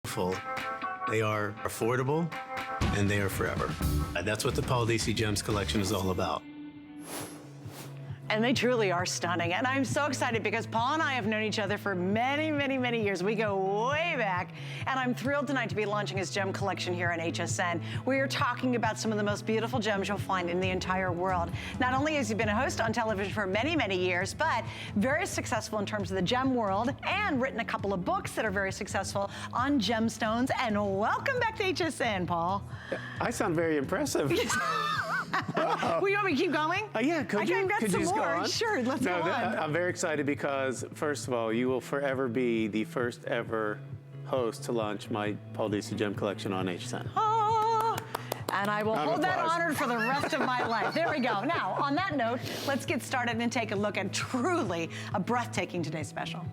beautiful. They are affordable, and they are forever. That's what the Paul Deasy Gems collection is all about. And they truly are stunning. And I'm so excited because Paul and I have known each other for many, many, many years. We go way back. And I'm thrilled tonight to be launching his gem collection here on HSN. We are talking about some of the most beautiful gems you'll find in the entire world. Not only has he been a host on television for many, many years, but very successful in terms of the gem world and written a couple of books that are very successful on gemstones. And welcome back to HSN, Paul. I sound very impressive. Well, you want me to keep going? Yeah, could you just go on? Sure, let's go on. I'm very excited because, first of all, you will forever be the first ever host to launch my Paul Deasy Gem collection on HSN. Oh, and I will hold that honored for the rest of my life. There we go. Now, on that note, let's get started and take a look at truly a breathtaking today's special.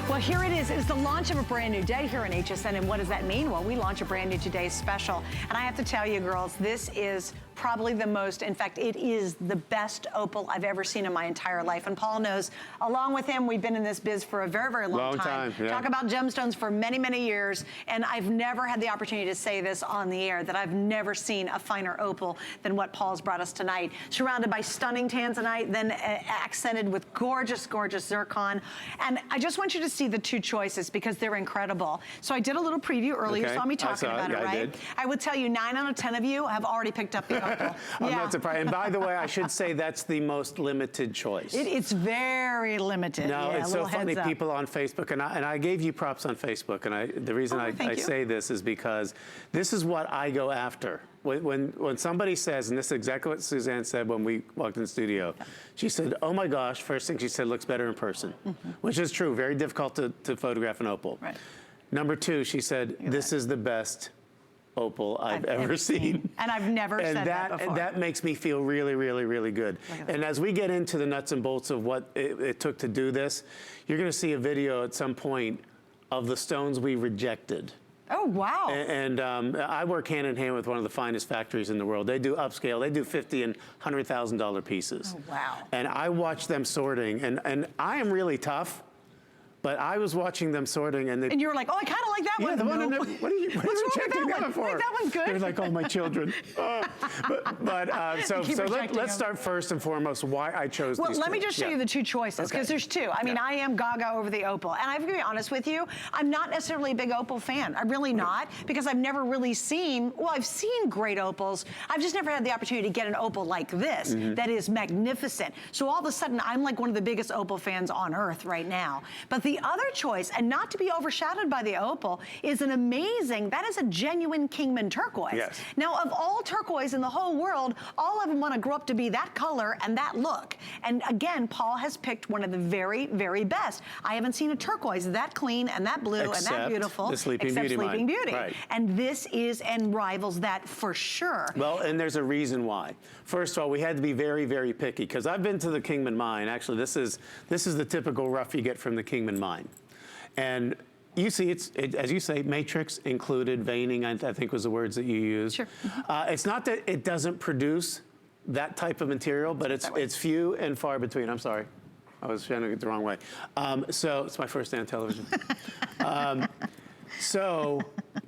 Well, here it is. It's the launch of a brand new day here on HSN. And what does that mean? Well, we launch a brand new Today's Special. And I have to tell you, girls, this is probably the most, in fact, it is the best opal I've ever seen in my entire life. And Paul knows, along with him, we've been in this biz for a very, very long time. Yeah. Talk about gemstones for many, many years. And I've never had the opportunity to say this on the air, that I've never seen a finer opal than what Paul's brought us tonight. Surrounded by stunning Tanzanite, then accented with gorgeous, gorgeous zircon. And I just want you to see the two choices because they're incredible. So I did a little preview earlier. You saw me talking about it, right? I would tell you 9 out of 10 of you have already picked up the opal. I'm not surprised. And by the way, I should say that's the most limited choice. It's very limited. No, yeah, it's so funny. People on Facebook, and I gave you props on Facebook, and the reason I say this is because this is what I go after. When somebody says, and this is exactly what Suzanne said when we walked in the studio, she said, oh my gosh, first thing she said, looks better in person, which is true, very difficult to photograph an opal. Right. Number two, she said, this is the best opal I've ever seen. And I've never said that before. And that makes me feel really, really, really good. And as we get into the nuts and bolts of what it took to do this, you're gonna see a video at some point of the stones we rejected. Oh, wow. And I work hand in hand with one of the finest factories in the world. They do upscale, they do $50,000 and $100,000 pieces. Oh, wow. And I watch them sorting, and I am really tough. But I was watching them sorting, and you were like, oh, I kind of like that one. Yeah, the one. What are you checking that one for? Like, that one's good. They're like, oh, my children. So let's start first and foremost why I chose these two. Well, let me just show you the two choices, because there's two. I mean, I am gaga over the opal. And I'm going to be honest with you, I'm not necessarily a big opal fan. I'm really not, because I've never really seen, well, I've seen great opals. I've just never had the opportunity to get an opal like this that is magnificent. So all of a sudden, I'm like one of the biggest opal fans on earth right now. But the other choice, and not to be overshadowed by the opal, is an amazing, that is a genuine Kingman turquoise. Yes. Now, of all turquoise in the whole world, all of them want to grow up to be that color and that look. And again, Paul has picked one of the very, very best. I haven't seen a turquoise that clean and that blue and that beautiful. The Sleeping Beauty. Right. And this is and rivals that for sure. Well, and there's a reason why. First of all, we had to be very, very picky, because I've been to the Kingman mine. Actually, this is the typical rough you get from the Kingman mine. And you see, as you say, matrix included, veining, I think was the words that you used. Sure. It's not that it doesn't produce that type of material, but it's few and far between. I'm sorry. I was trying to get the wrong way. So it's my first day on television. So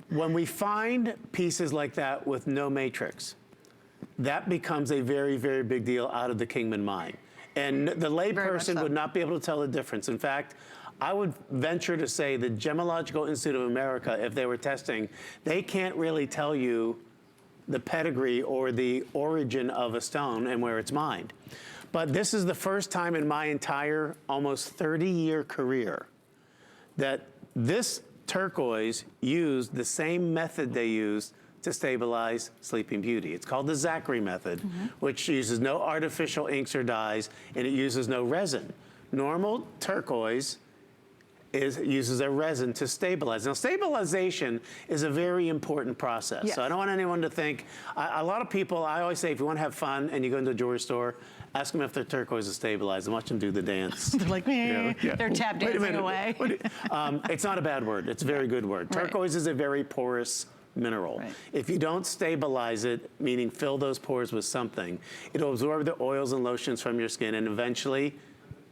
when we find pieces like that with no matrix, that becomes a very, very big deal out of the Kingman mine. And the layperson would not be able to tell the difference. In fact, I would venture to say the Gemological Institute of America, if they were testing, they can't really tell you the pedigree or the origin of a stone and where it's mined. But this is the first time in my entire almost 30-year career that this turquoise used the same method they used to stabilize Sleeping Beauty. It's called the Zachary method, which uses no artificial inks or dyes, and it uses no resin. Normal turquoise uses a resin to stabilize. Now, stabilization is a very important process. Yes. So I don't want anyone to think, a lot of people, I always say, if you want to have fun and you go into a jewelry store, ask them if their turquoise is stabilized and watch them do the dance. They're like, they're tap dancing away. It's not a bad word. It's a very good word. Turquoise is a very porous mineral. Right. If you don't stabilize it, meaning fill those pores with something, it'll absorb the oils and lotions from your skin and eventually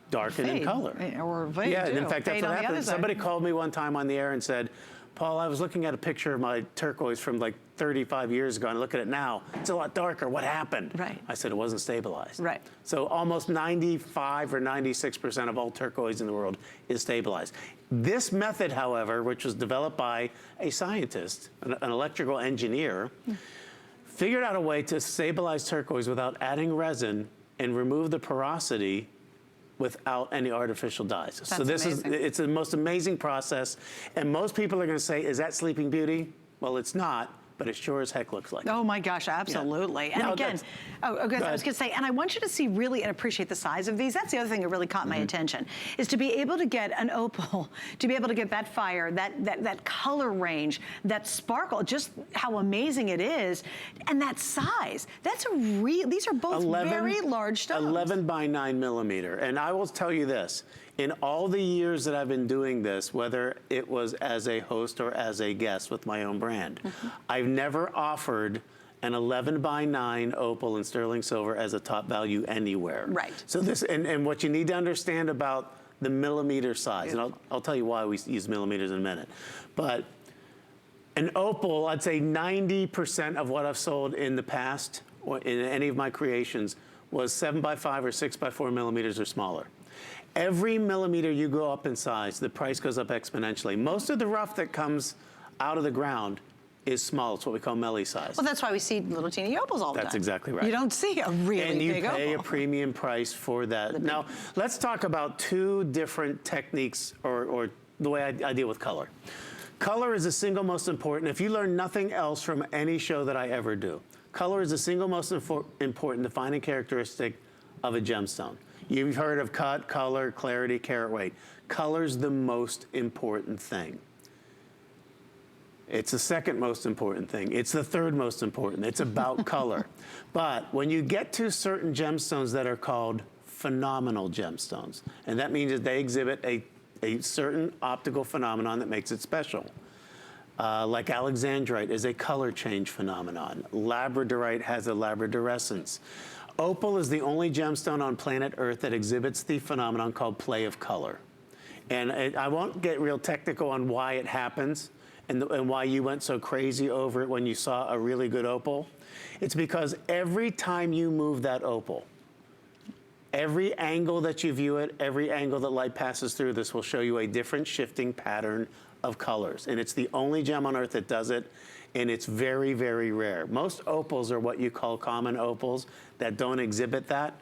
darken in Fade. color. Or fade, Yeah, too. in fact, that's Fade what on the happened. other side. Somebody called me one time on the air and said, Paul, I was looking at a picture of my turquoise from like 35 years ago, and look at it now. It's a lot darker. What happened? Right. I said it wasn't stabilized. Right. So almost 95 or 96% of all turquoise in the world is stabilized. This method, however, which was developed by a scientist, an electrical engineer, figured out a way to stabilize turquoise without adding resin and remove the porosity without any artificial dyes. So this amazing. it's the most amazing process. And most people are gonna say, is that Sleeping Beauty? Well, it's not, but it sure as heck looks like it. Oh my gosh, absolutely. Yeah. And Now, again, I was gonna say, and I want you to see really and appreciate the size of these. That's the other thing that really caught my attention, is to be able to get an opal, to be able to get that fire, that color range, that sparkle, just how amazing it is, and that size. That's a these are both very large stones. 11 by 9 millimeter. And I will tell you this, in all the years that I've been doing this, whether it was as a host or as a guest with my own brand, I've never offered an 11 by 9 opal in sterling silver as a top value anywhere. Right. So this, and what you need to understand about the millimeter size, and I'll tell you why we use millimeters in a minute, but an opal, I'd say 90% of what I've sold in the past, or in any of my creations, was 7 by 5 or 6 by 4 millimeters or smaller. Every millimeter you go up in size, the price goes up exponentially. Most of the rough that comes out of the ground is small. It's what we call melly size. Well, that's why we see little teeny opals all the time. That's exactly right. You don't see a really and you big pay opal. a premium price for that. Now, let's talk about two different techniques or the way I deal with color. Color is the single most important. If you learn nothing else from any show that I ever do, color is the single most important defining characteristic of a gemstone. You've heard of cut, color, clarity, carat weight. Color's the most important thing. It's the second most important thing. It's the third most important. It's about color. But when you get to certain gemstones that are called phenomenal gemstones, and that means that they exhibit a certain optical phenomenon that makes it special. Like alexandrite is a color change phenomenon. Labradorite has a labradorescence. Opal is the only gemstone on planet Earth that exhibits the phenomenon called play of color. And I won't get real technical on why it happens and why you went so crazy over it when you saw a really good opal. It's because every time you move that opal, every angle that you view it, every angle that light passes through this will show you a different shifting pattern of colors. And it's the only gem on Earth that does it, and it's very, very rare. Most opals are what you call common opals that don't exhibit that.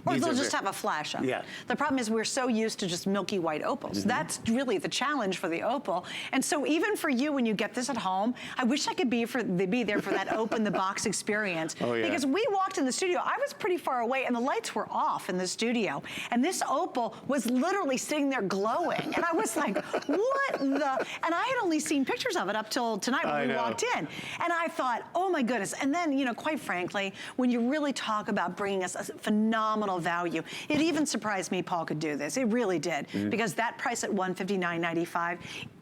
Or they'll just have a flash of it. Yeah. The problem is we're so used to just milky white opals. That's really the challenge for the opal. And so even for you, when you get this at home, I wish I could be there for that open the box experience. Oh, yeah. Because we walked in the studio, I was pretty far away and the lights were off in the studio. And this opal was literally sitting there glowing. And I was like, what the? And I had only seen pictures of it up till tonight when we walked in. And I thought, oh my goodness. And then, you know, quite frankly, when you really talk about bringing us a phenomenal value. It even surprised me Paul could do this. It really did. Because that price at $159.95,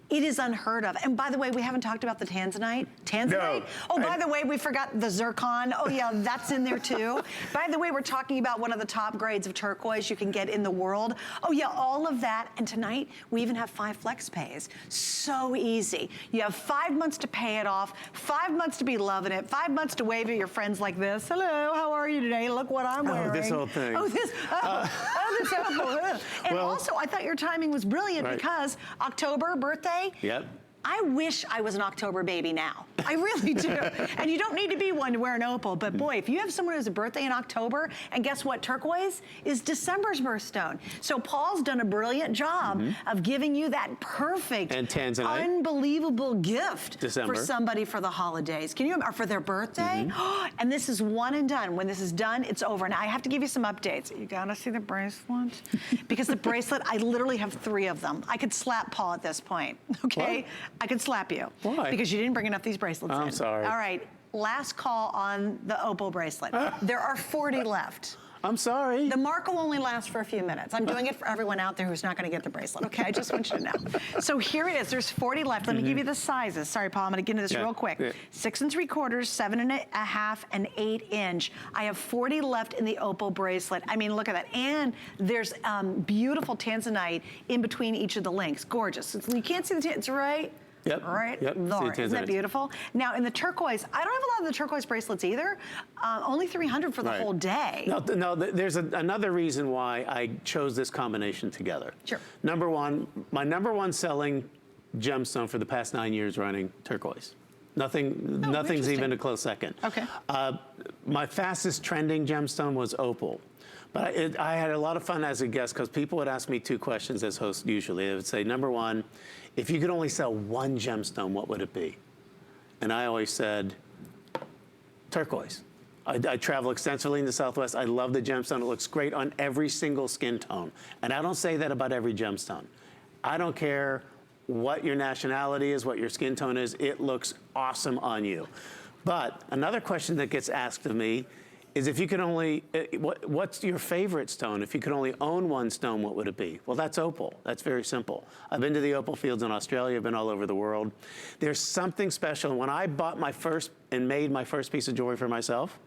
it is unheard of. And by the way, we haven't talked about the Tanzanite. Tanzanite? No. Oh, by the way, we forgot the zircon. Oh yeah, that's in there too. By the way, we're talking about one of the top grades of turquoise you can get in the world. Oh yeah, all of that. And tonight, we even have 5 flex pays. So easy. You have 5 months to pay it off, 5 months to be loving it, 5 months to wave at your friends like this. Hello, how are you today? Look what I'm wearing. Oh, this whole thing. Oh, this opal. And well, also, I thought your timing was brilliant because October, birthday. Yep. I wish I was an October baby now. I really do. And you don't need to be one to wear an opal, but boy, if you have someone who has a birthday in October, and guess what, turquoise is December's birthstone. So Paul's done a brilliant job of giving you that perfect, and Tanzanite, unbelievable gift December, for somebody for the holidays. Can you, or for their birthday? And this is one and done. When this is done, it's over. Now I have to give you some updates. You gotta see the bracelet. Because the bracelet, I literally have 3 of them. I could slap Paul at this point, okay? What? I could slap you. Why? Because you didn't bring enough of these bracelets in. I'm sorry. All right, last call on the opal bracelet. There are 40 left. I'm sorry. The mark will only last for a few minutes. I'm doing it for everyone out there who's not going to get the bracelet, okay? I just want you to know. So here it is. There's 40 left. Let me give you the sizes. Sorry, Paul, I'm going to get into this real quick. Yeah. 6 3/4, 7 1/2, and 8 inch. I have 40 left in the opal bracelet. I mean, look at that. And there's beautiful Tanzanite in between each of the links. Gorgeous. You can't see the Tanzanite, right? Yep. Right yep. there. Isn't that beautiful? Now, in the turquoise, I don't have a lot of the turquoise bracelets either. Only 300 for the whole day. No, there's another reason why I chose this combination together. Sure. Number one, my number one selling gemstone for the past 9 years running, turquoise. Nothing's even a close second. Okay. My fastest trending gemstone was opal. But I had a lot of fun as a guest because people would ask me 2 questions as hosts usually. They would say, number one, if you could only sell one gemstone, what would it be? And I always said, turquoise. I travel extensively in the Southwest. I love the gemstone. It looks great on every single skin tone. And I don't say that about every gemstone. I don't care what your nationality is, what your skin tone is. It looks awesome on you. But another question that gets asked of me is if you could only, what's your favorite stone? If you could only own one stone, what would it be? Well, that's opal. That's very simple. I've been to the opal fields in Australia. I've been all over the world. There's something special. When I bought my first and made my first piece of jewelry for myself,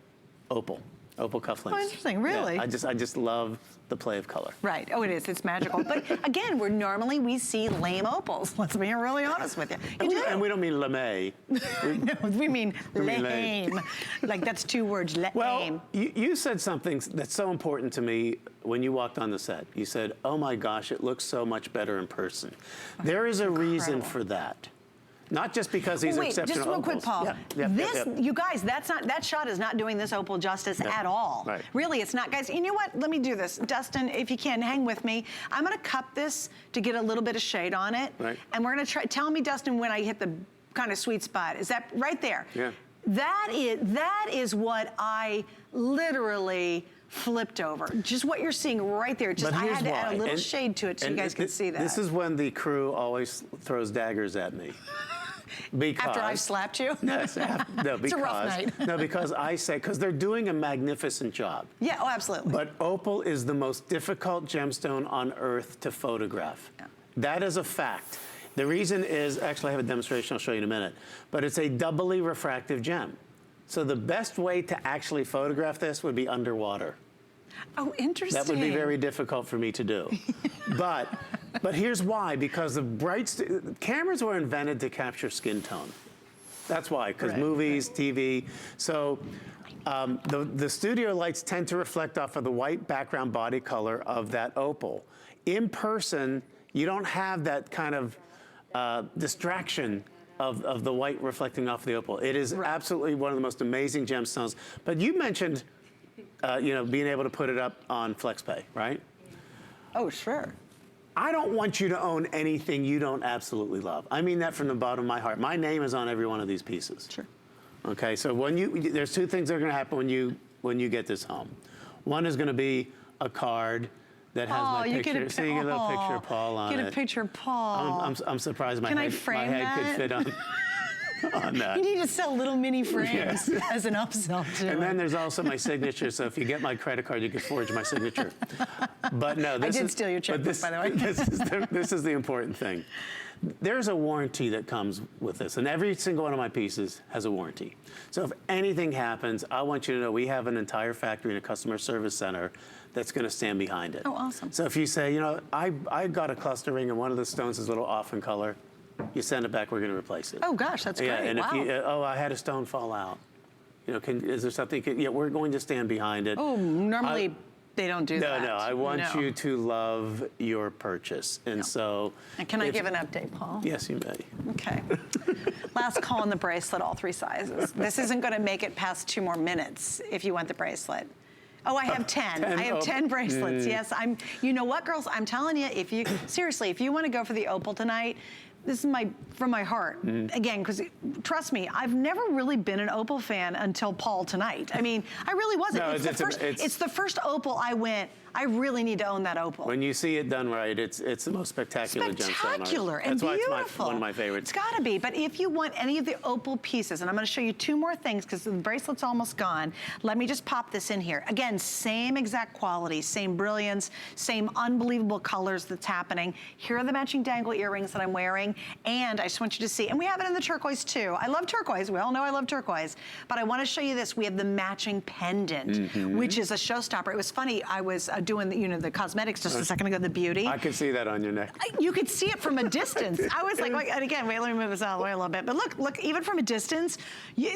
opal cufflinks. Oh, interesting. Really? Yeah, I just love the play of color. Right. Oh, it is. It's magical. But again, we see lame opals. Let's be really honest with you. And we don't mean lame. No, we mean lame. Like that's 2 words. Lame. Well, you said something that's so important to me when you walked on the set. You said, "Oh my gosh, it looks so much better in person." There is a reason for that. Not just because these are exceptional just real opals. quick, Paul. You guys, that shot is not doing this opal justice at all. Right. Really, it's not, guys. You know what? Let me do this. Dustin, if you can, hang with me. I'm going to cup this to get a little bit of shade on it. Right. And we're going to try, tell me, Dustin, when I hit the kind of sweet spot. Is that right there? Yeah. That is what I literally flipped over. Just what you're seeing right there. Just I had to add a little shade to it so you guys can see that. This is when the crew always throws daggers at me. Because, after I've slapped you? No, because, it's a rough night. No, because I say, because they're doing a magnificent job. Yeah, oh, absolutely. But opal is the most difficult gemstone on earth to photograph. Yeah. That is a fact. The reason is, actually I have a demonstration I'll show you in a minute, but it's a doubly refractive gem. So the best way to actually photograph this would be underwater. Oh, interesting. That would be very difficult for me to do. But here's why, because the cameras were invented to capture skin tone. That's why, because movies, TV. So the studio lights tend to reflect off of the white background body color of that opal. In person, you don't have that kind of distraction of the white reflecting off the opal. It is absolutely one of the most amazing gemstones. But you mentioned being able to put it up on FlexPay, right? Oh, sure. I don't want you to own anything you don't absolutely love. I mean that from the bottom of my heart. My name is on every one of these pieces. Sure. Okay, so there's 2 things that are going to happen when you get this home. One is going to be a card that has my picture. Seeing a little picture of Paul on it. Get a picture of Paul. I'm surprised my Can I head, frame my head that? could fit on. On that. You need to sell little mini frames as an upsell too. And then there's also my signature, so if you get my credit card, you can forge my signature. But no, I did steal your checkbook, by the way. This is the important thing. There's a warranty that comes with this, and every single one of my pieces has a warranty. So if anything happens, I want you to know we have an entire factory and a customer service center that's going to stand behind it. Oh, awesome. So if you say, I got a cluster ring and one of the stones is a little off in color, you send it back, we're going to replace it. Oh, gosh, that's great. And wow. if I had a stone fall out. Is there something, we're going to stand behind it. Oh, normally they don't do that. No, I want you to love your purchase. And so. And can I give an update, Paul? Yes, you may. Okay. Last call on the bracelet, all 3 sizes. This isn't going to make it past 2 more minutes if you want the bracelet. Oh, I have 10. I have 10 bracelets. Yes, you know what, girls? I'm telling you, if you want to go for the opal tonight, this is from my heart. Again, because trust me, I've never really been an opal fan until Paul tonight. I mean, I really wasn't. No, it's the first opal I went, I really need to own that opal. When you see it done right, it's the most spectacular gemstone. Spectacular and That's beautiful. why it's one of my favorites. It's gotta be, but if you want any of the opal pieces, and I'm gonna show you two more things because the bracelet's almost gone, let me just pop this in here. Again, same exact quality, same brilliance, same unbelievable colors that's happening. Here are the matching dangle earrings that I'm wearing, and I just want you to see, and we have it in the turquoise too. I love turquoise, we all know I love turquoise, but I wanna show you this. We have the matching pendant, which is a showstopper. It was funny, I was doing the, the cosmetics just a second ago, the beauty. I could see that on your neck. You could see it from a distance. I was like, and again, wait, let me move this out of the way a little bit. But look, even from a distance,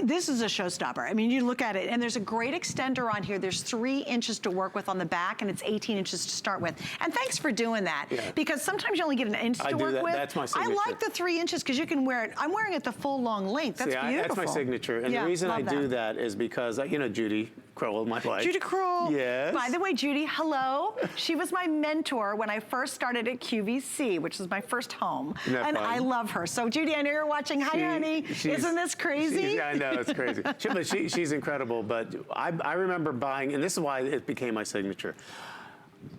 this is a showstopper. I mean, you look at it, and there's a great extender on here. There's 3 inches to work with on the back, and it's 18 inches to start with. And thanks for doing that, because sometimes you only get an inch to work with. That's my signature. I like the 3 inches because you can wear it. I'm wearing it the full long length. That's beautiful. That's my signature. And the reason I do that is because, Judy Crowell, my wife. Judy Crowell. Yes. By the way, Judy, hello. She was my mentor when I first started at QVC, which was my first home. And I love her. So Judy, I know you're watching. Hi, honey. Isn't this crazy? Yeah, I know, it's crazy. She's incredible, but I remember buying, and this is why it became my signature.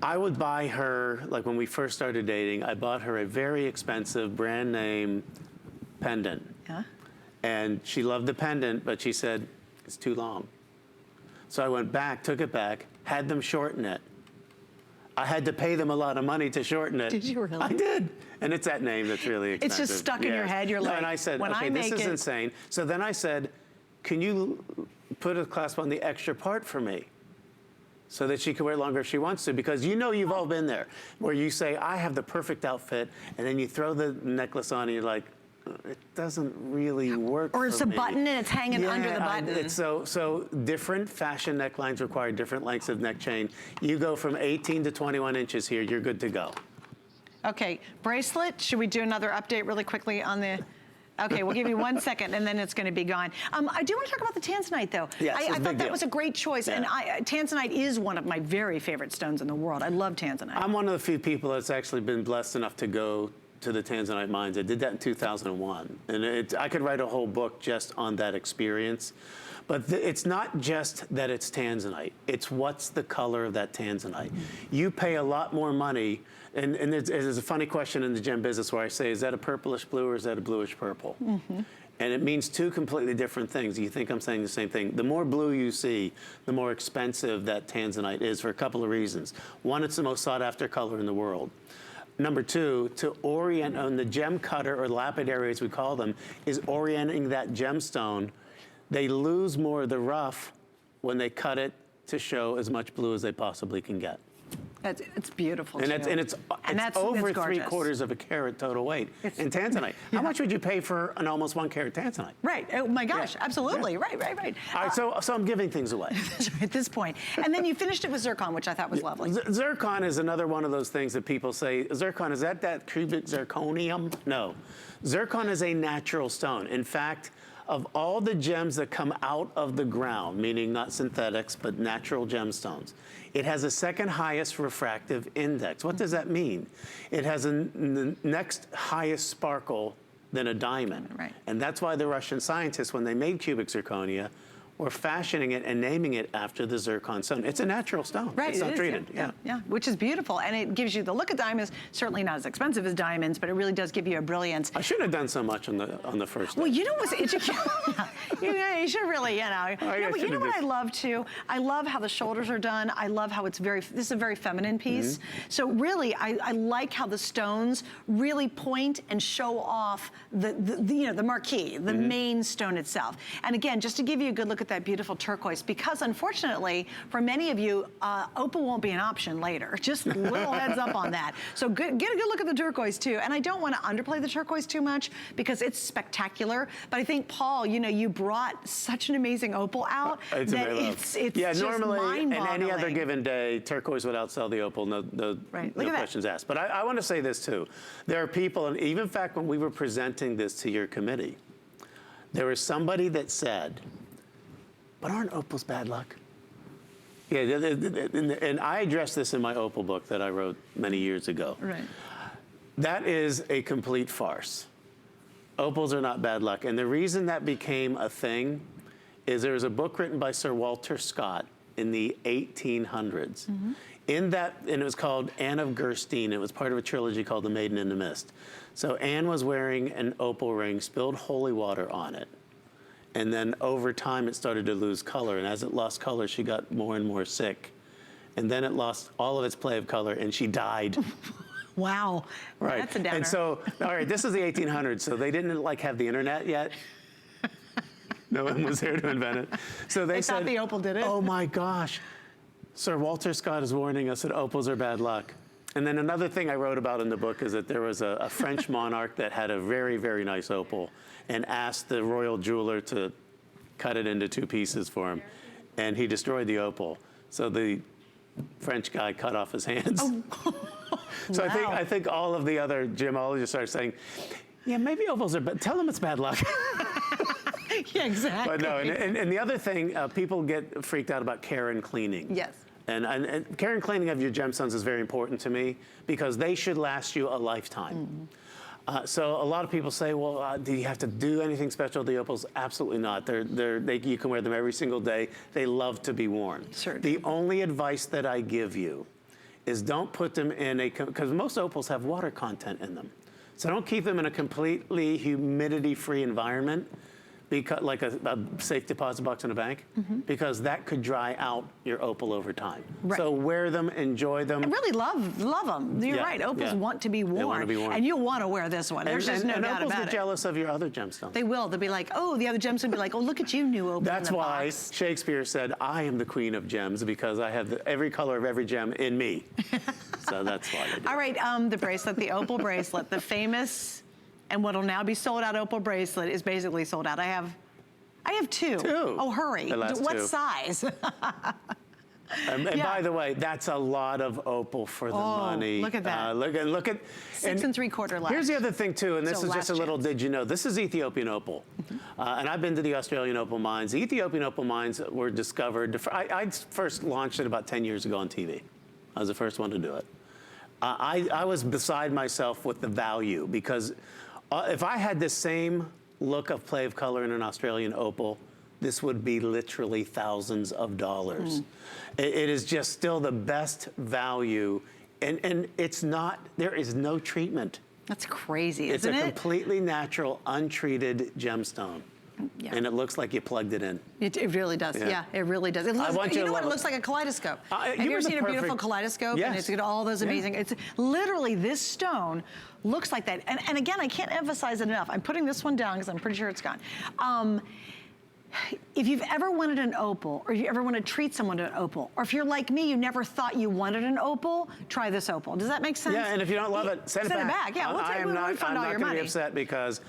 I would buy her, like when we first started dating, I bought her a very expensive brand name pendant. Yeah. And she loved the pendant, but she said, it's too long. So I went back, took it back, had them shorten it. I had to pay them a lot of money to shorten it. Did you really? I did. And it's that name that's really expensive. It's just stuck in your head. You're like, and I said, when okay, this is insane. So then I said, can you put a clasp on the extra part for me? So that she can wear it longer if she wants to, because you've all been there, where you say, I have the perfect outfit, and then you throw the necklace on and you're like, it doesn't really work Or it's for a me. button and it's hanging under the button. It's so different fashion necklines require different lengths of neck chain. You go from 18 to 21 inches here, you're good to go. Okay, bracelet, should we do another update really quickly on the... Okay, we'll give you 1 second, and then it's going to be gone. I do want to talk about the Tanzanite, though. Yes, I thought that was a great choice, and Tanzanite is one of my very favorite stones in the world. I love Tanzanite. I'm one of the few people that's actually been blessed enough to go to the Tanzanite mines. I did that in 2001, and I could write a whole book just on that experience. But it's not just that it's Tanzanite. It's what's the color of that Tanzanite. You pay a lot more money, and there's a funny question in the gem business where I say, is that a purplish blue or is that a bluish purple? And it means 2 completely different things. You think I'm saying the same thing. The more blue you see, the more expensive that Tanzanite is for a couple of reasons. One, it's the most sought after color in the world. Number 2, to orient on the gem cutter, or lapidary as we call them, is orienting that gemstone. They lose more of the rough when they cut it to show as much blue as they possibly can get. It's beautiful, And too. it's over 3/4 of a carat total weight in Tanzanite. How much would you pay for an almost 1 carat Tanzanite? Right. Oh my gosh, absolutely. Right. All right, so I'm giving things away. At this point. And then you finished it with zircon, which I thought was lovely. Zircon is another one of those things that people say, zircon, is that cubic zirconium? No. Zircon is a natural stone. In fact, of all the gems that come out of the ground, meaning not synthetics, but natural gemstones, it has the 2nd highest refractive index. What does that mean? It has the next highest sparkle than a diamond. Right. And that's why the Russian scientists, when they made cubic zirconia, were fashioning it and naming it after the zircon stone. It's a natural stone. Right, it's not treated. Yeah, which is beautiful. And it gives you the look of diamonds, certainly not as expensive as diamonds, but it really does give you a brilliance. I shouldn't have done so much on the first day. Well, you know what's interesting? You should really, but you know what I love too? I love how the shoulders are done. I love how this is a very feminine piece. So really, I like how the stones really point and show off the marquee, the main stone itself. And again, just to give you a good look at that beautiful turquoise, because unfortunately, for many of you, opal won't be an option later. Just a little heads up on that. So get a good look at the turquoise too. And I don't want to underplay the turquoise too much because it's spectacular. But I think, Paul, you brought such an amazing opal out it's that it's just normally in any other mind-boggling. given day, turquoise would outsell the opal, no questions asked. But I want to say this too. There are people, and even in fact, when we were presenting this to your committee, there was somebody that said, but aren't opals bad luck? Yeah, and I addressed this in my opal book that I wrote many years ago. Right. That is a complete farce. Opals are not bad luck. And the reason that became a thing is there was a book written by Sir Walter Scott in the 1800s. In that, and it was called Anne of Gerstein. It was part of a trilogy called The Maiden in the Mist. So Anne was wearing an opal ring, spilled holy water on it. And then over time, it started to lose color. And as it lost color, she got more and more sick. And then it lost all of its play of color, and she died. Wow. Right. That's a downer. And so, all right, this is the 1800s, so they didn't like have the internet yet. No one was there to invent it. So they said, thought the opal did it. Oh my gosh, Sir Walter Scott is warning us that opals are bad luck. And then another thing I wrote about in the book is that there was a French monarch that had a very, very nice opal and asked the royal jeweler to cut it into 2 pieces for him. And he destroyed the opal. So the French guy cut off his hands. Oh. So Wow. I think all of the other gemologists are saying, yeah, maybe opals are bad. Tell them it's bad luck. Yeah, exactly. But no, and the other thing, people get freaked out about care and cleaning. Yes. And care and cleaning of your gemstones is very important to me because they should last you a lifetime. So a lot of people say, well, do you have to do anything special to the opals? Absolutely not. You can wear them every single day. They love to be worn. Sure. The only advice that I give you is don't put them in because most opals have water content in them. So don't keep them in a completely humidity-free environment, because, like a safe deposit box in a bank, because that could dry out your opal over time. Right. So wear them, enjoy them. I really love them. You're Yeah, right. Opals yeah. want to be worn. They want to be worn. And you'll want to wear this one. There's just no doubt opals about get it. jealous of your other gemstones. They will. They'll be like, oh, the other gems would be like, oh, look at you, new opal That's in the why box. Shakespeare said, I am the queen of gems because I have every color of every gem in me. So that's why they do. All right, the bracelet, the opal bracelet, the famous, and what'll now be sold out opal bracelet is basically sold out. I have 2. 2. Oh, hurry. The last What 2. size? And Yeah. by the way, that's a lot of opal for the money. look at that. Look at 6 3/4 left. Here's the other thing too, and this So is just a last little chance. did you know. This is Ethiopian opal, and I've been to the Australian opal mines. The Ethiopian opal mines were discovered. I first launched it about 10 years ago on TV. I was the first one to do it. I was beside myself with the value because if I had the same look of play of color in an Australian opal, this would be literally thousands of dollars. It is just still the best value, and it's not, there is no treatment. That's crazy, It's isn't a it? completely natural, untreated gemstone. Yeah. And it looks like you plugged it in. It really does. Yeah, it really does. It looks, want you you know to what? It love looks like a kaleidoscope. Have you you were ever the seen a beautiful perfect- kaleidoscope? Yes. And it's got all those amazing, it's literally this stone looks like that. And again, I can't emphasize it enough. I'm putting this one down because I'm pretty sure it's gone. If you've ever wanted an opal, or you ever want to treat someone to an opal, or if you're like me, you never thought you wanted an opal, try this opal. Does that make sense? Yeah, and if you don't love it, send it back. Yeah, we'll I'm not refund all your going to money. be upset because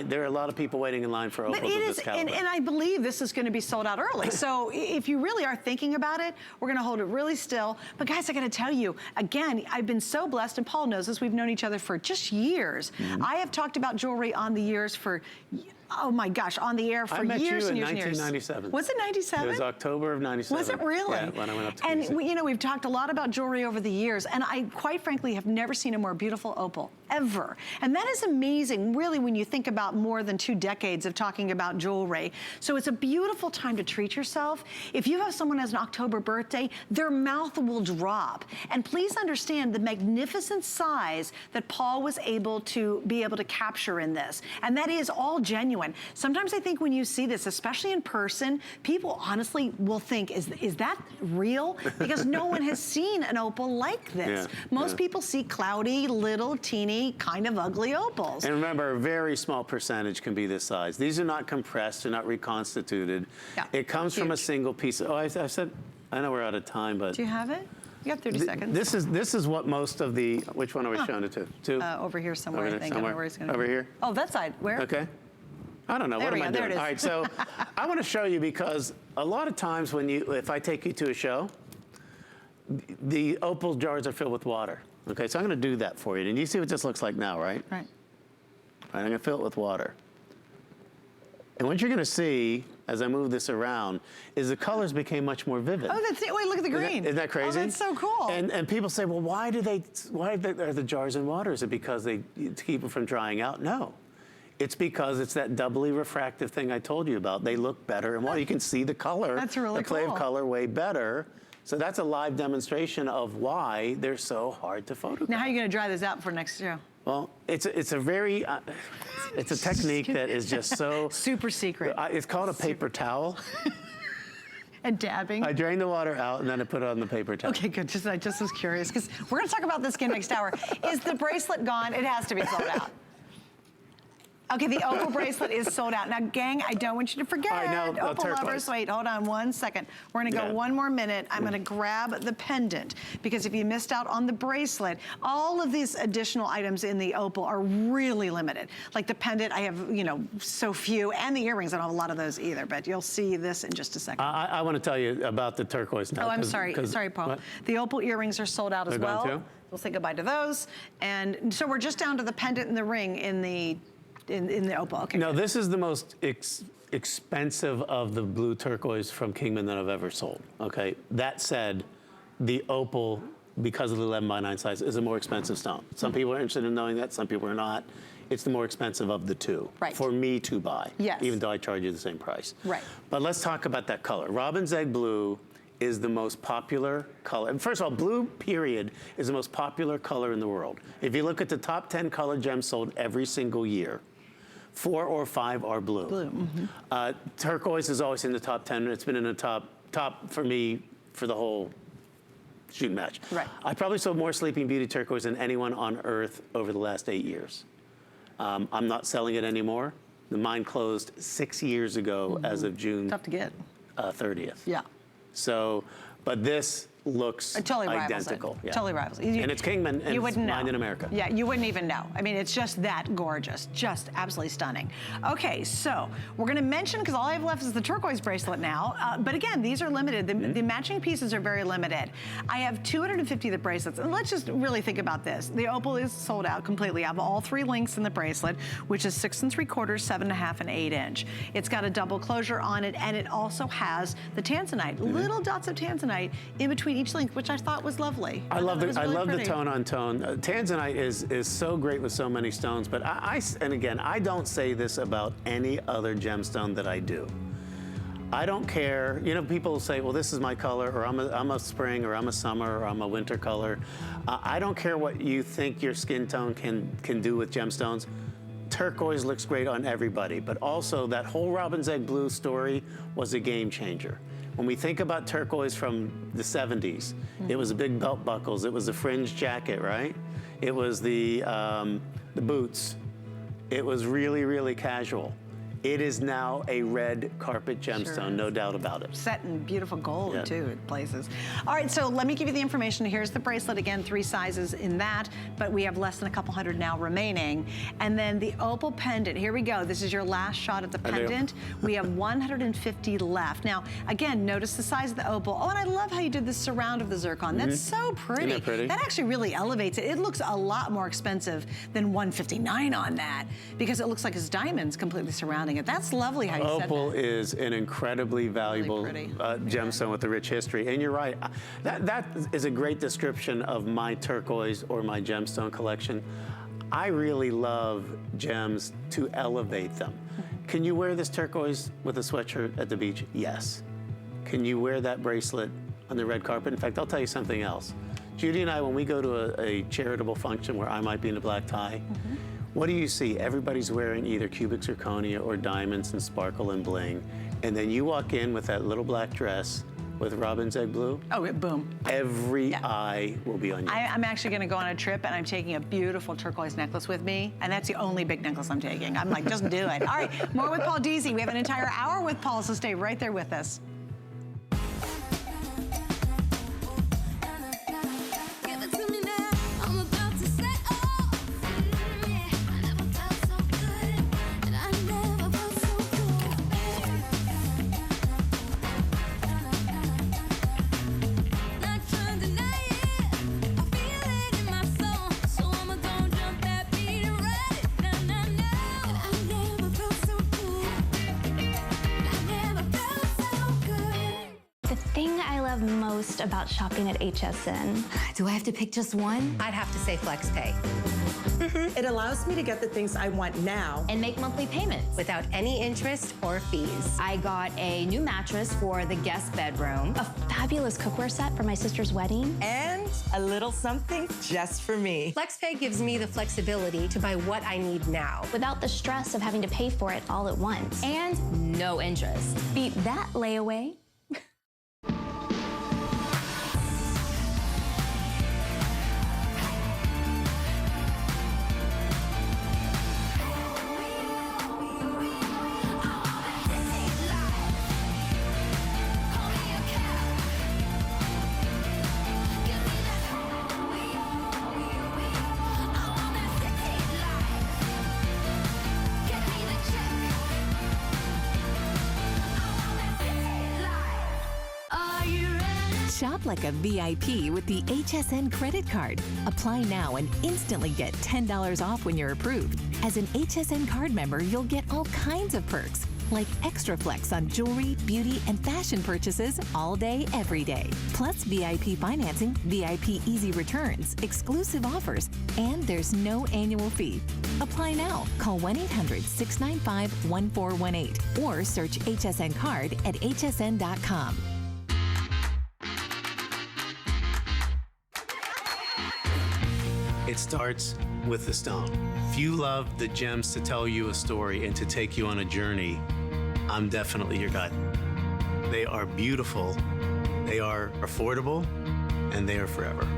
there are a lot of people waiting in line for opals But it of is, this caliber. and I believe this is going to be sold out early. So if you really are thinking about it, we're going to hold it really still. But guys, I got to tell you, again, I've been so blessed, and Paul knows this, we've known each other for just years. I have talked about jewelry on the years for, oh my gosh, on the air for I met years you and in years and years. 1997. Was it 97? It was October of 97. Was it really? Yeah, when I went up to And Deasy. you know, we've talked a lot about jewelry over the years, and I quite frankly have never seen a more beautiful opal, ever. And that is amazing, really, when you think about more than 2 decades of talking about jewelry. So it's a beautiful time to treat yourself. If you have someone who has an October birthday, their mouth will drop. And please understand the magnificent size that Paul was able to capture in this. And that is all genuine. Sometimes I think when you see this, especially in person, people honestly will think, is that real? Because no one has seen an opal like this. Yeah, Most people see cloudy, little, teeny, kind of ugly opals. And remember, a very small percentage can be this size. These are not compressed, they're not reconstituted. Yeah, It comes from a huge. single piece. Oh, I said, I know we're out of time, but Do you have it? You have 30 seconds. this is what most of the, which one are we showing it to? Two? Over here somewhere, Over I there think. I don't know somewhere? where it's gonna Over be. here? Oh, that side. Where? Okay. I don't know. There What we am I go. There doing? it is. All right, so I want to show you because a lot of times if I take you to a show, the opal jars are filled with water. Okay, so I'm going to do that for you. And you see what this looks like now, right? Right. All right, I'm going to fill it with water. And what you're going to see as I move this around is the colors became much more vivid. Oh, that's it. Wait, look at the green. Isn't that crazy? Oh, that's so cool. And people say, well, why are the jars in water? Is it because to keep them from drying out? No. It's because it's that doubly refractive thing I told you about. They look better in water. You can see the color. That's really the play cool. of color way better. So that's a live demonstration of why they're so hard to photograph. Now, how are you going to dry this out for next show? Well, it's a very, it's a technique that is just so. Super secret. It's called a paper towel. And dabbing. I drain the water out and then I put it on the paper towel. Okay, good. I just was curious because we're going to talk about this again next hour. Is the bracelet gone? It has to be sold out. Okay, the opal bracelet is sold out. Now, gang, I don't want you to forget. All right, now, opal turquoise. lovers, wait, hold on 1 second. We're gonna go 1 more minute. I'm gonna grab the pendant because if you missed out on the bracelet, all of these additional items in the opal are really limited. Like the pendant, I have, you know, so few, and the earrings, I don't have a lot of those either, but you'll see this in just a second. I want to tell you about the turquoise now. Oh, I'm sorry, Paul. What? The opal earrings are sold out as They're well. gone too? We'll say goodbye to those. And so we're just down to the pendant and the ring in the opal. Okay. No, this is the most expensive of the blue turquoise from Kingman that I've ever sold. Okay. That said, the opal, because of the 11x9 size, is a more expensive stone. Some people are interested in knowing that. Some people are not. It's the more expensive of the two for me to buy. Yes. Even though I charge you the same price. Right. But let's talk about that color. Robin's Egg Blue is the most popular color. And first of all, blue, period, is the most popular color in the world. If you look at the top 10 color gems sold every single year, 4 or 5 are blue. Turquoise is always in the top 10. It's been in the top for me for the whole shooting match. Right. I probably sold more Sleeping Beauty turquoise than anyone on earth over the last 8 years. I'm not selling it anymore. The mine closed 6 years ago as of June Tough to get. 30th. Yeah. So, but this looks It totally identical. rivals it. Totally rivals it. And it's Kingman, and you it's wouldn't know. mined in America. Yeah, you wouldn't even know. I mean, it's just that gorgeous. Just absolutely stunning. Okay, so we're going to mention, because all I have left is the turquoise bracelet now. But again, these are limited. The matching pieces are very limited. I have 250 of the bracelets. And let's just really think about this. The opal is sold out completely. I have all 3 links in the bracelet, which is 6 3/4, 7.5, and 8 inch. It's got a double closure on it, and it also has the Tanzanite, little dots of Tanzanite in between each link, which I thought was lovely. I love really the tone on tone. Tanzanite is so great with so many stones, but and again, I don't say this about any other gemstone that I do. I don't care, you know, people say, well, this is my color, or I'm a spring, or I'm a summer, or I'm a winter color. I don't care what you think your skin tone can do with gemstones. Turquoise looks great on everybody, but also that whole Robin's Egg Blue story was a game changer. When we think about turquoise from the 70s, it was the big belt buckles, it was the fringe jacket, right? It was the boots. It was really, really casual. It is now a red carpet gemstone, no doubt about it. Set in beautiful gold, too, in places. All right, so let me give you the information. Here's the bracelet. Again, 3 sizes in that, but we have less than a couple hundred now remaining. And then the opal pendant. Here we go. This is your last shot at the pendant. We have 150 left. Now, again, notice the size of the opal. Oh, and I love how you did the surround of the zircon. That's so pretty. Isn't that pretty? That actually really elevates it. It looks a lot more expensive than 159 on that because it looks like it's diamonds completely surrounding it. That's lovely how you said that. Opal is an incredibly valuable pretty. gemstone with a rich history. And you're right, that is a great description of my turquoise or my gemstone collection. I really love gems to elevate them. Can you wear this turquoise with a sweatshirt at the beach? Yes. Can you wear that bracelet on the red carpet? In fact, I'll tell you something else. Judy and I, when we go to a charitable function where I might be in a black tie, what do you see? Everybody's wearing either cubic zirconia or diamonds and sparkle and bling. And then you walk in with that little black dress with Robin's Egg Blue. Oh, boom. Every eye will be on you. I'm actually going to go on a trip, and I'm taking a beautiful turquoise necklace with me, and that's the only big necklace I'm taking. I'm like, just do it. All right, more with Paul Deasy. We have an entire hour with Paul, so stay right there with us. thing I love most about shopping at HSN. Do I have to pick just one? I'd have to say FlexPay. It allows me to get the things I want now And make monthly payments. Without any interest or fees. I got a new mattress for the guest bedroom. A fabulous cookware set for my sister's wedding. and a little something just for me. FlexPay gives me the flexibility to buy what I need now. Without the stress of having to pay for it all at once. And no interest. Beat that layaway. Shop like a VIP with the HSN credit card. Apply now and instantly get $10 off when you're approved. As an HSN card member, you'll get all kinds of perks, like extra flex on jewelry, beauty, and fashion purchases all day, every day. Plus VIP financing, VIP easy returns, exclusive offers, and there's no annual fee. Apply now. Call 1-800-695-1418 or search HSN card at hsn.com. It starts with the stone. If you love the gems to tell you a story and to take you on a journey, I'm definitely your guide. They are beautiful, they are affordable, and they are forever.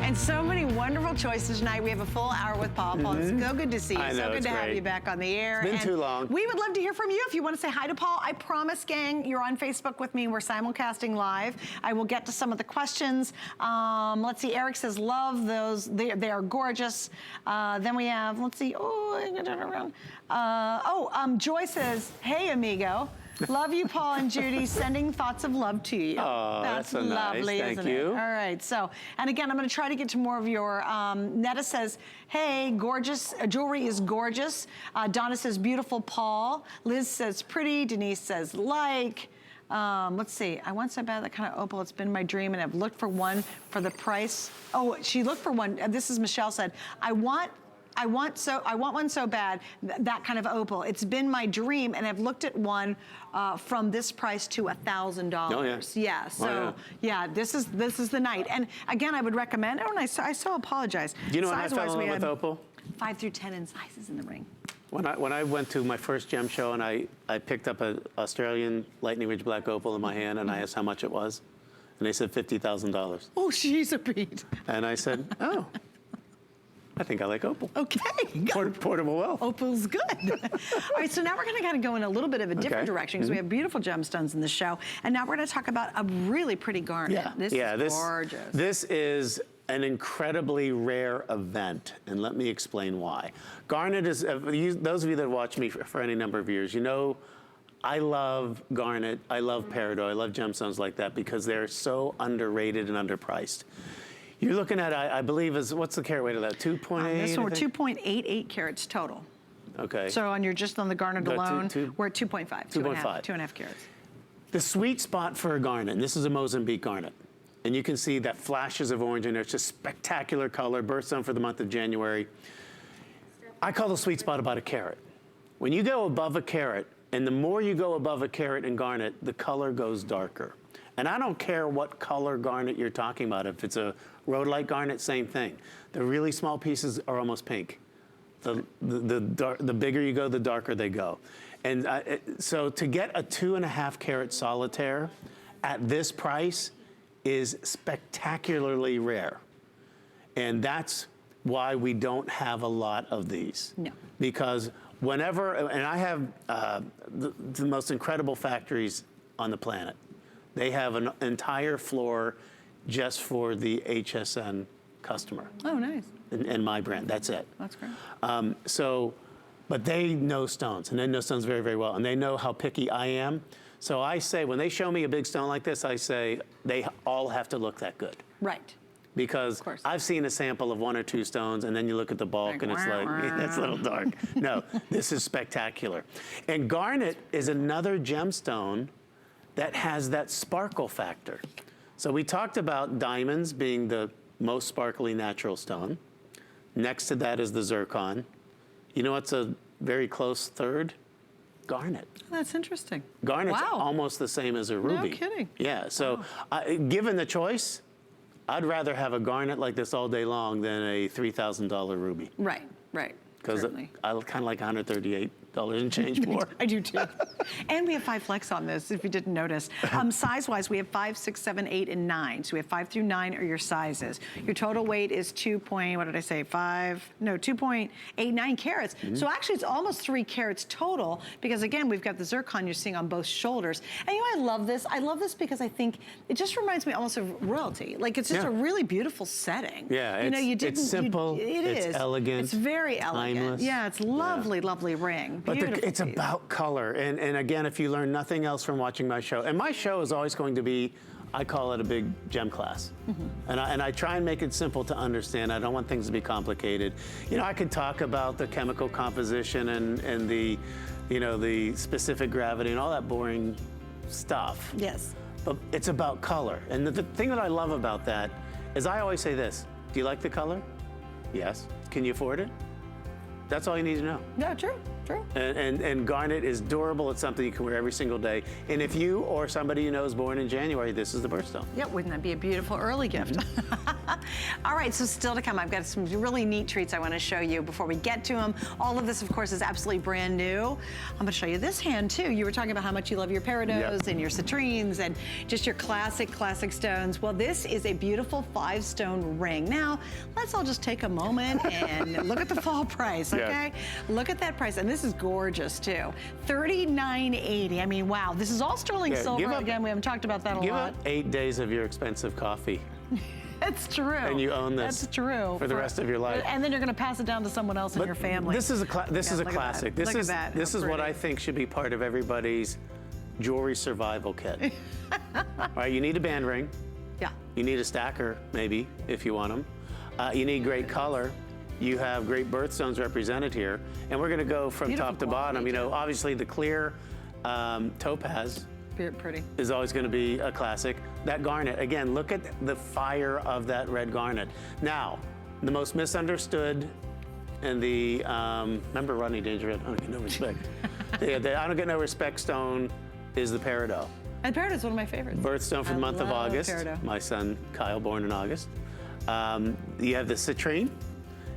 And so many wonderful choices tonight. We have a full hour with Paul. Paul, it's so good to see you. I know, So good it's to have great. you back on the air. It's been And too long. We would love to hear from you if you want to say hi to Paul. I promise, gang, you're on Facebook with me. We're simulcasting live. I will get to some of the questions. Let's see. Eric says, love those. They are gorgeous. Then we have, let's see. Oh, I'm gonna turn around. Joy says, hey, amigo. Love you, Paul and Judy. Sending thoughts of love to you. Oh, that's so nice. lovely, Thank isn't you. it? All right. So, and again, I'm going to try to get to more of your. Netta says, "Hey, gorgeous jewelry is gorgeous." Donna says, "Beautiful, Paul." Liz says, "Pretty." Denise says, "Like." Let's see. I want so bad that kind of opal. It's been my dream, and I've looked for one for the price. Oh, she looked for one. This is Michelle said, I want one so bad, that kind of opal. It's been my dream, and I've looked at one from this price to $1,000. Oh, yeah. Yeah. So yeah, this is the night. And again, I would recommend. Oh, and I so apologize. Do you know when I Size-wise, fell in we love with had opal? 5 through 10 in sizes in the ring. When I went to my first gem show and I picked up an Australian Lightning Ridge black opal in my hand and I asked how much it was, and they said $50,000. Oh, she's a beat. And I said, oh, I think I like opal. Okay. Portable wealth. Opal's good. All right, so now we're going to kind of go in a little bit of a different Okay. direction because we have beautiful gemstones in the show. And now we're going to talk about a really pretty garnet. Yeah. This is gorgeous. This is an incredibly rare event, and let me explain why. Garnet is, those of you that watch me for any number of years, you know I love garnet, I love peridot, I love gemstones like that because they're so underrated and underpriced. You're looking at, I believe, what's the carat weight of that? 2.8? This one, we're 2.88 carats total. Okay. So just on the garnet Got alone, two- we're at 2.5. 2.5. 2.5 carats. The sweet spot for a garnet, and this is a Mozambique garnet, and you can see that flashes of orange in there. It's just spectacular color, birthstone for the month of January. I call the sweet spot about a carat. When you go above a carat, and the more you go above a carat in garnet, the color goes darker. And I don't care what color garnet you're talking about. If it's a rhodolite garnet, same thing. The really small pieces are almost pink. The bigger you go, the darker they go. And so to get a 2.5 carat solitaire at this price is spectacularly rare. And that's why we don't have a lot of these. No. Because whenever, and I have the most incredible factories on the planet. They have an entire floor just for the HSN customer. Oh, nice. And my brand, that's it. That's great. But they know stones, and they know stones very, very well, and they know how picky I am. So I say, when they show me a big stone like this, I say, they all have to look that good. Right. Because I've seen a sample of 1 or 2 stones, and then you look at the bulk, and it's like, that's a little dark. No, this is spectacular. And garnet is another gemstone that has that sparkle factor. So we talked about diamonds being the most sparkly natural stone. Next to that is the zircon. You know what's a very close third? Garnet. That's interesting. Garnet's Wow. almost the same as a ruby. No kidding. Yeah, so given the choice, I'd rather have a garnet like this all day long than a $3,000 ruby. Right, right. Because Certainly. I kind of like $138 and change more. I do too. And we have 5 flex on this, if you didn't notice. Size-wise, we have 5, 6, 7, 8, and 9. So we have 5 through 9 are your sizes. Your total weight is 2.89 carats. So actually, it's almost 3 carats total, because again, we've got the zircon you're seeing on both shoulders. And you know, I love this. I love this because I think it just reminds me almost of royalty. Like, it's just a really beautiful setting. Yeah, you know, you didn't. it's simple. It's elegant. It's very elegant. Timeless. Yeah, it's lovely, lovely ring. But Beautiful it's piece. about color. And again, if you learn nothing else from watching my show, and my show is always going to be, I call it a big gem class. And I try and make it simple to understand. I don't want things to be complicated. You know, I could talk about the chemical composition and the, you know, the specific gravity and all that boring stuff. Yes. But it's about color. And the thing that I love about that is I always say this: do you like the color? Yes. Can you afford it? That's all you need to know. No, true, true. And garnet is durable. It's something you can wear every single day. And if you or somebody you know is born in January, this is the birthstone. Yeah, wouldn't that be a beautiful early gift? All right, so still to come, I've got some really neat treats I want to show you before we get to them. All of this, of course, is absolutely brand new. I'm going to show you this hand, too. You were talking about how much you love your peridots and your citrines and just your classic stones. Well, this is a beautiful 5-stone ring. Now, let's all just take a moment and look at the fall price, okay? Look at that price, and this is gorgeous, too. $39.80. I mean, wow. This is all sterling silver. Again, we haven't talked about that a lot. Give up 8 days of your expensive coffee. That's true. And you own this. That's true. For the rest of your life. And then you're going to pass it down to someone else in your family. This is a classic. This is what I think should be part of everybody's jewelry survival kit. All right, you need a band ring. Yeah. You need a stacker, maybe, if you want them. You need great color. You have great birthstones represented here. And we're going to go from Beautiful top to bottom. You know, too. obviously the clear topaz Pretty. is always going to be a classic. That garnet, again, look at the fire of that red garnet. Now, the most misunderstood and the, remember Rodney Dangerfield? I don't get no respect. the I don't get no respect stone is the Peridot. And Peridot's one of my favorites. Birthstone for the month of love August. Peridot. My son Kyle, born in August. You have the citrine,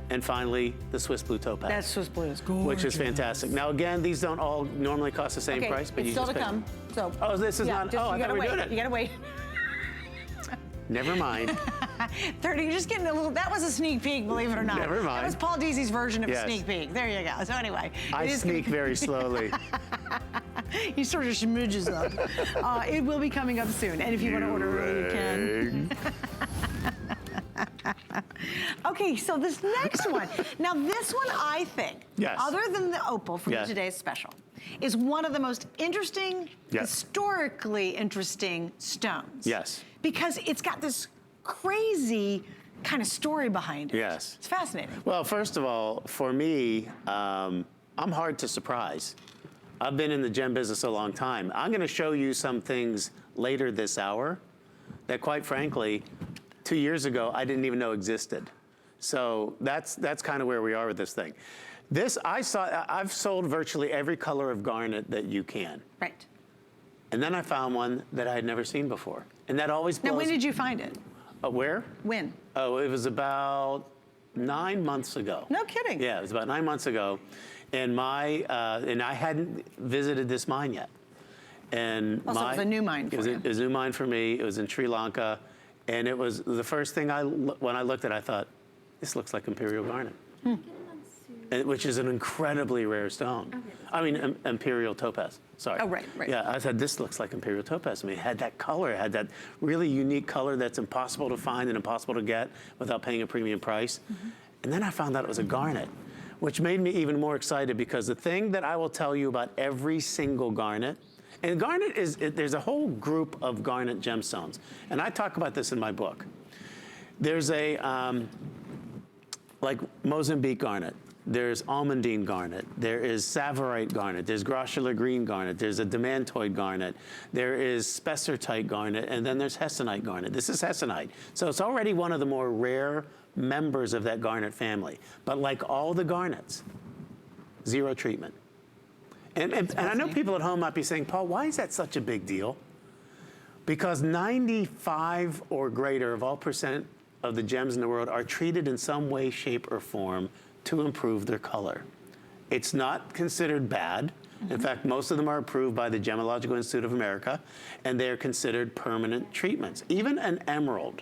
and finally the Swiss blue topaz. That Swiss blue is gorgeous. Which is fantastic. Now again, these don't all normally cost the same Okay, price, but it's you still just to pay. come. So. Oh, this is not. Just, Oh, I you thought gotta we were wait. doing it. You gotta wait. Never mind. 30. You're just getting a little. That was a sneak peek, believe it or not. Never mind. That was Paul Deasy's version of Yes. a sneak peek. There you go. So anyway, I sneak very slowly. He sort of schmooges up. It will be coming up soon, and if you want to order early, you can. Okay, so this next one. Now, this one, I think, Yes. other than the opal from Yes. today's special, is one of the most interesting, Yes. historically interesting stones. Yes. Because it's got this crazy kind of story behind it. Yes. It's fascinating. Well, first of all, for me, I'm hard to surprise. I've been in the gem business a long time. I'm going to show you some things later this hour that, quite frankly, 2 years ago, I didn't even know existed. So that's kind of where we are with this thing. This, I've sold virtually every color of garnet that you can. Right. And then I found one that I had never seen before. And that always blows. Now, when did you find it? Where? When? Oh, it was about 9 months ago. No kidding. Yeah, it was about 9 months ago. And I hadn't visited this mine yet. And So it was a new mine for you. It was a new mine for me. It was in Sri Lanka. And it was the first thing when I looked at it, I thought, this looks like imperial garnet. Which is an incredibly rare stone. I mean, imperial topaz, sorry. Oh, right, right. Yeah, I said, this looks like imperial topaz. I mean, it had that color, it had that really unique color that's impossible to find and impossible to get without paying a premium price. And then I found out it was a garnet, which made me even more excited, because the thing that I will tell you about every single garnet, and garnet there's a whole group of garnet gemstones, and I talk about this in my book. There's a, like Mozambique garnet. there's almandine garnet, there is Savorite garnet, there's grossular green garnet, there's a demantoid garnet, there is spessartite garnet, and then there's hessonite garnet. This is hessonite. So it's already one of the more rare members of that garnet family. But like all the garnets, zero treatment. And I know people at home might be saying, Paul, why is that such a big deal? Because 95 or greater of all percent of the gems in the world are treated in some way, shape, or form to improve their color. It's not considered bad. In fact, most of them are approved by the Gemological Institute of America, and they're considered permanent treatments. Even an emerald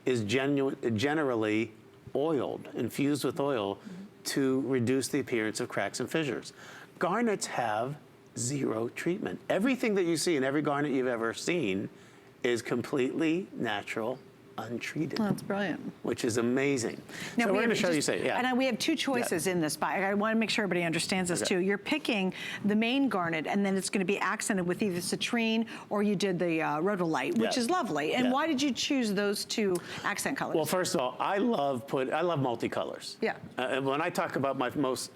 is generally oiled, infused with oil, to reduce the appearance of cracks and fissures. Garnets have zero treatment. Everything that you see in every garnet you've ever seen is completely natural, untreated. Oh, that's brilliant. Which is amazing. Now so we're going to show you, yeah. And we have two choices in this. I want to make sure everybody understands this too. You're picking the main garnet, and then it's going to be accented with either citrine or you did the rhodolite, which is lovely. And why did you choose those two accent colors? Well, first of all, I love multicolors. Yeah. When I talk about my most,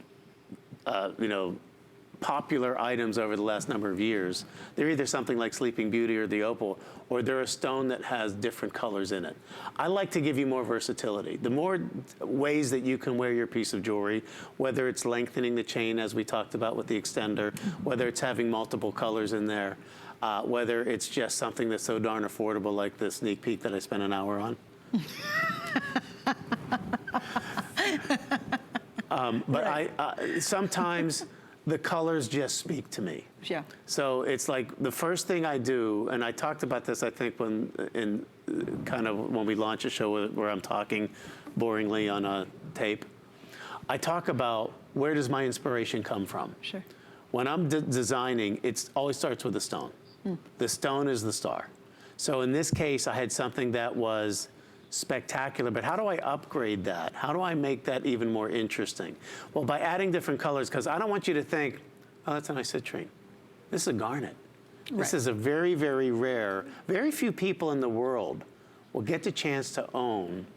popular items over the last number of years, they're either something like Sleeping Beauty or the opal, or they're a stone that has different colors in it. I like to give you more versatility. The more ways that you can wear your piece of jewelry, whether it's lengthening the chain, as we talked about with the extender, whether it's having multiple colors in there, whether it's just something that's so darn affordable like the sneak peek that I spent an hour on. But sometimes the colors just speak to me. Yeah. So it's like the first thing I do, and I talked about this, I think, when we launch a show where I'm talking boringly on a tape. I talk about where does my inspiration come from. Sure. When I'm designing, it always starts with the stone. The stone is the star. So in this case, I had something that was spectacular, but how do I upgrade that? How do I make that even more interesting? Well, by adding different colors, because I don't want you to think, oh, that's a nice citrine. This is a garnet. Right. This is a very, very rare, very few people in the world will get the chance to own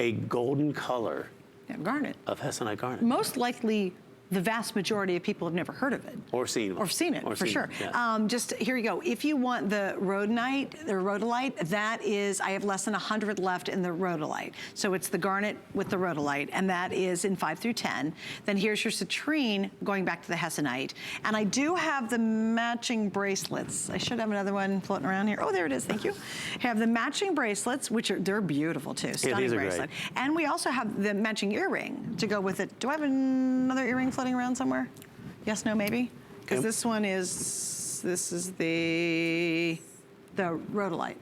a golden color garnet of hessonite garnet. Most likely, the vast majority of people have never heard of it. Or seen it. For sure. Yeah. Just here you go. If you want the rhodolite, that is, I have less than 100 left in the rhodolite. So it's the garnet with the rhodolite, and that is in 5 through 10. Then here's your citrine, going back to the hessonite. And I do have the matching bracelets. I should have another one floating around here. Oh, there it is, thank you. I have the matching bracelets, which they're beautiful too, stunning bracelet. Great. And we also have the matching earring to go with it. Do I have another earring floating around somewhere? Yes, no, maybe? Because this is the rhodolite,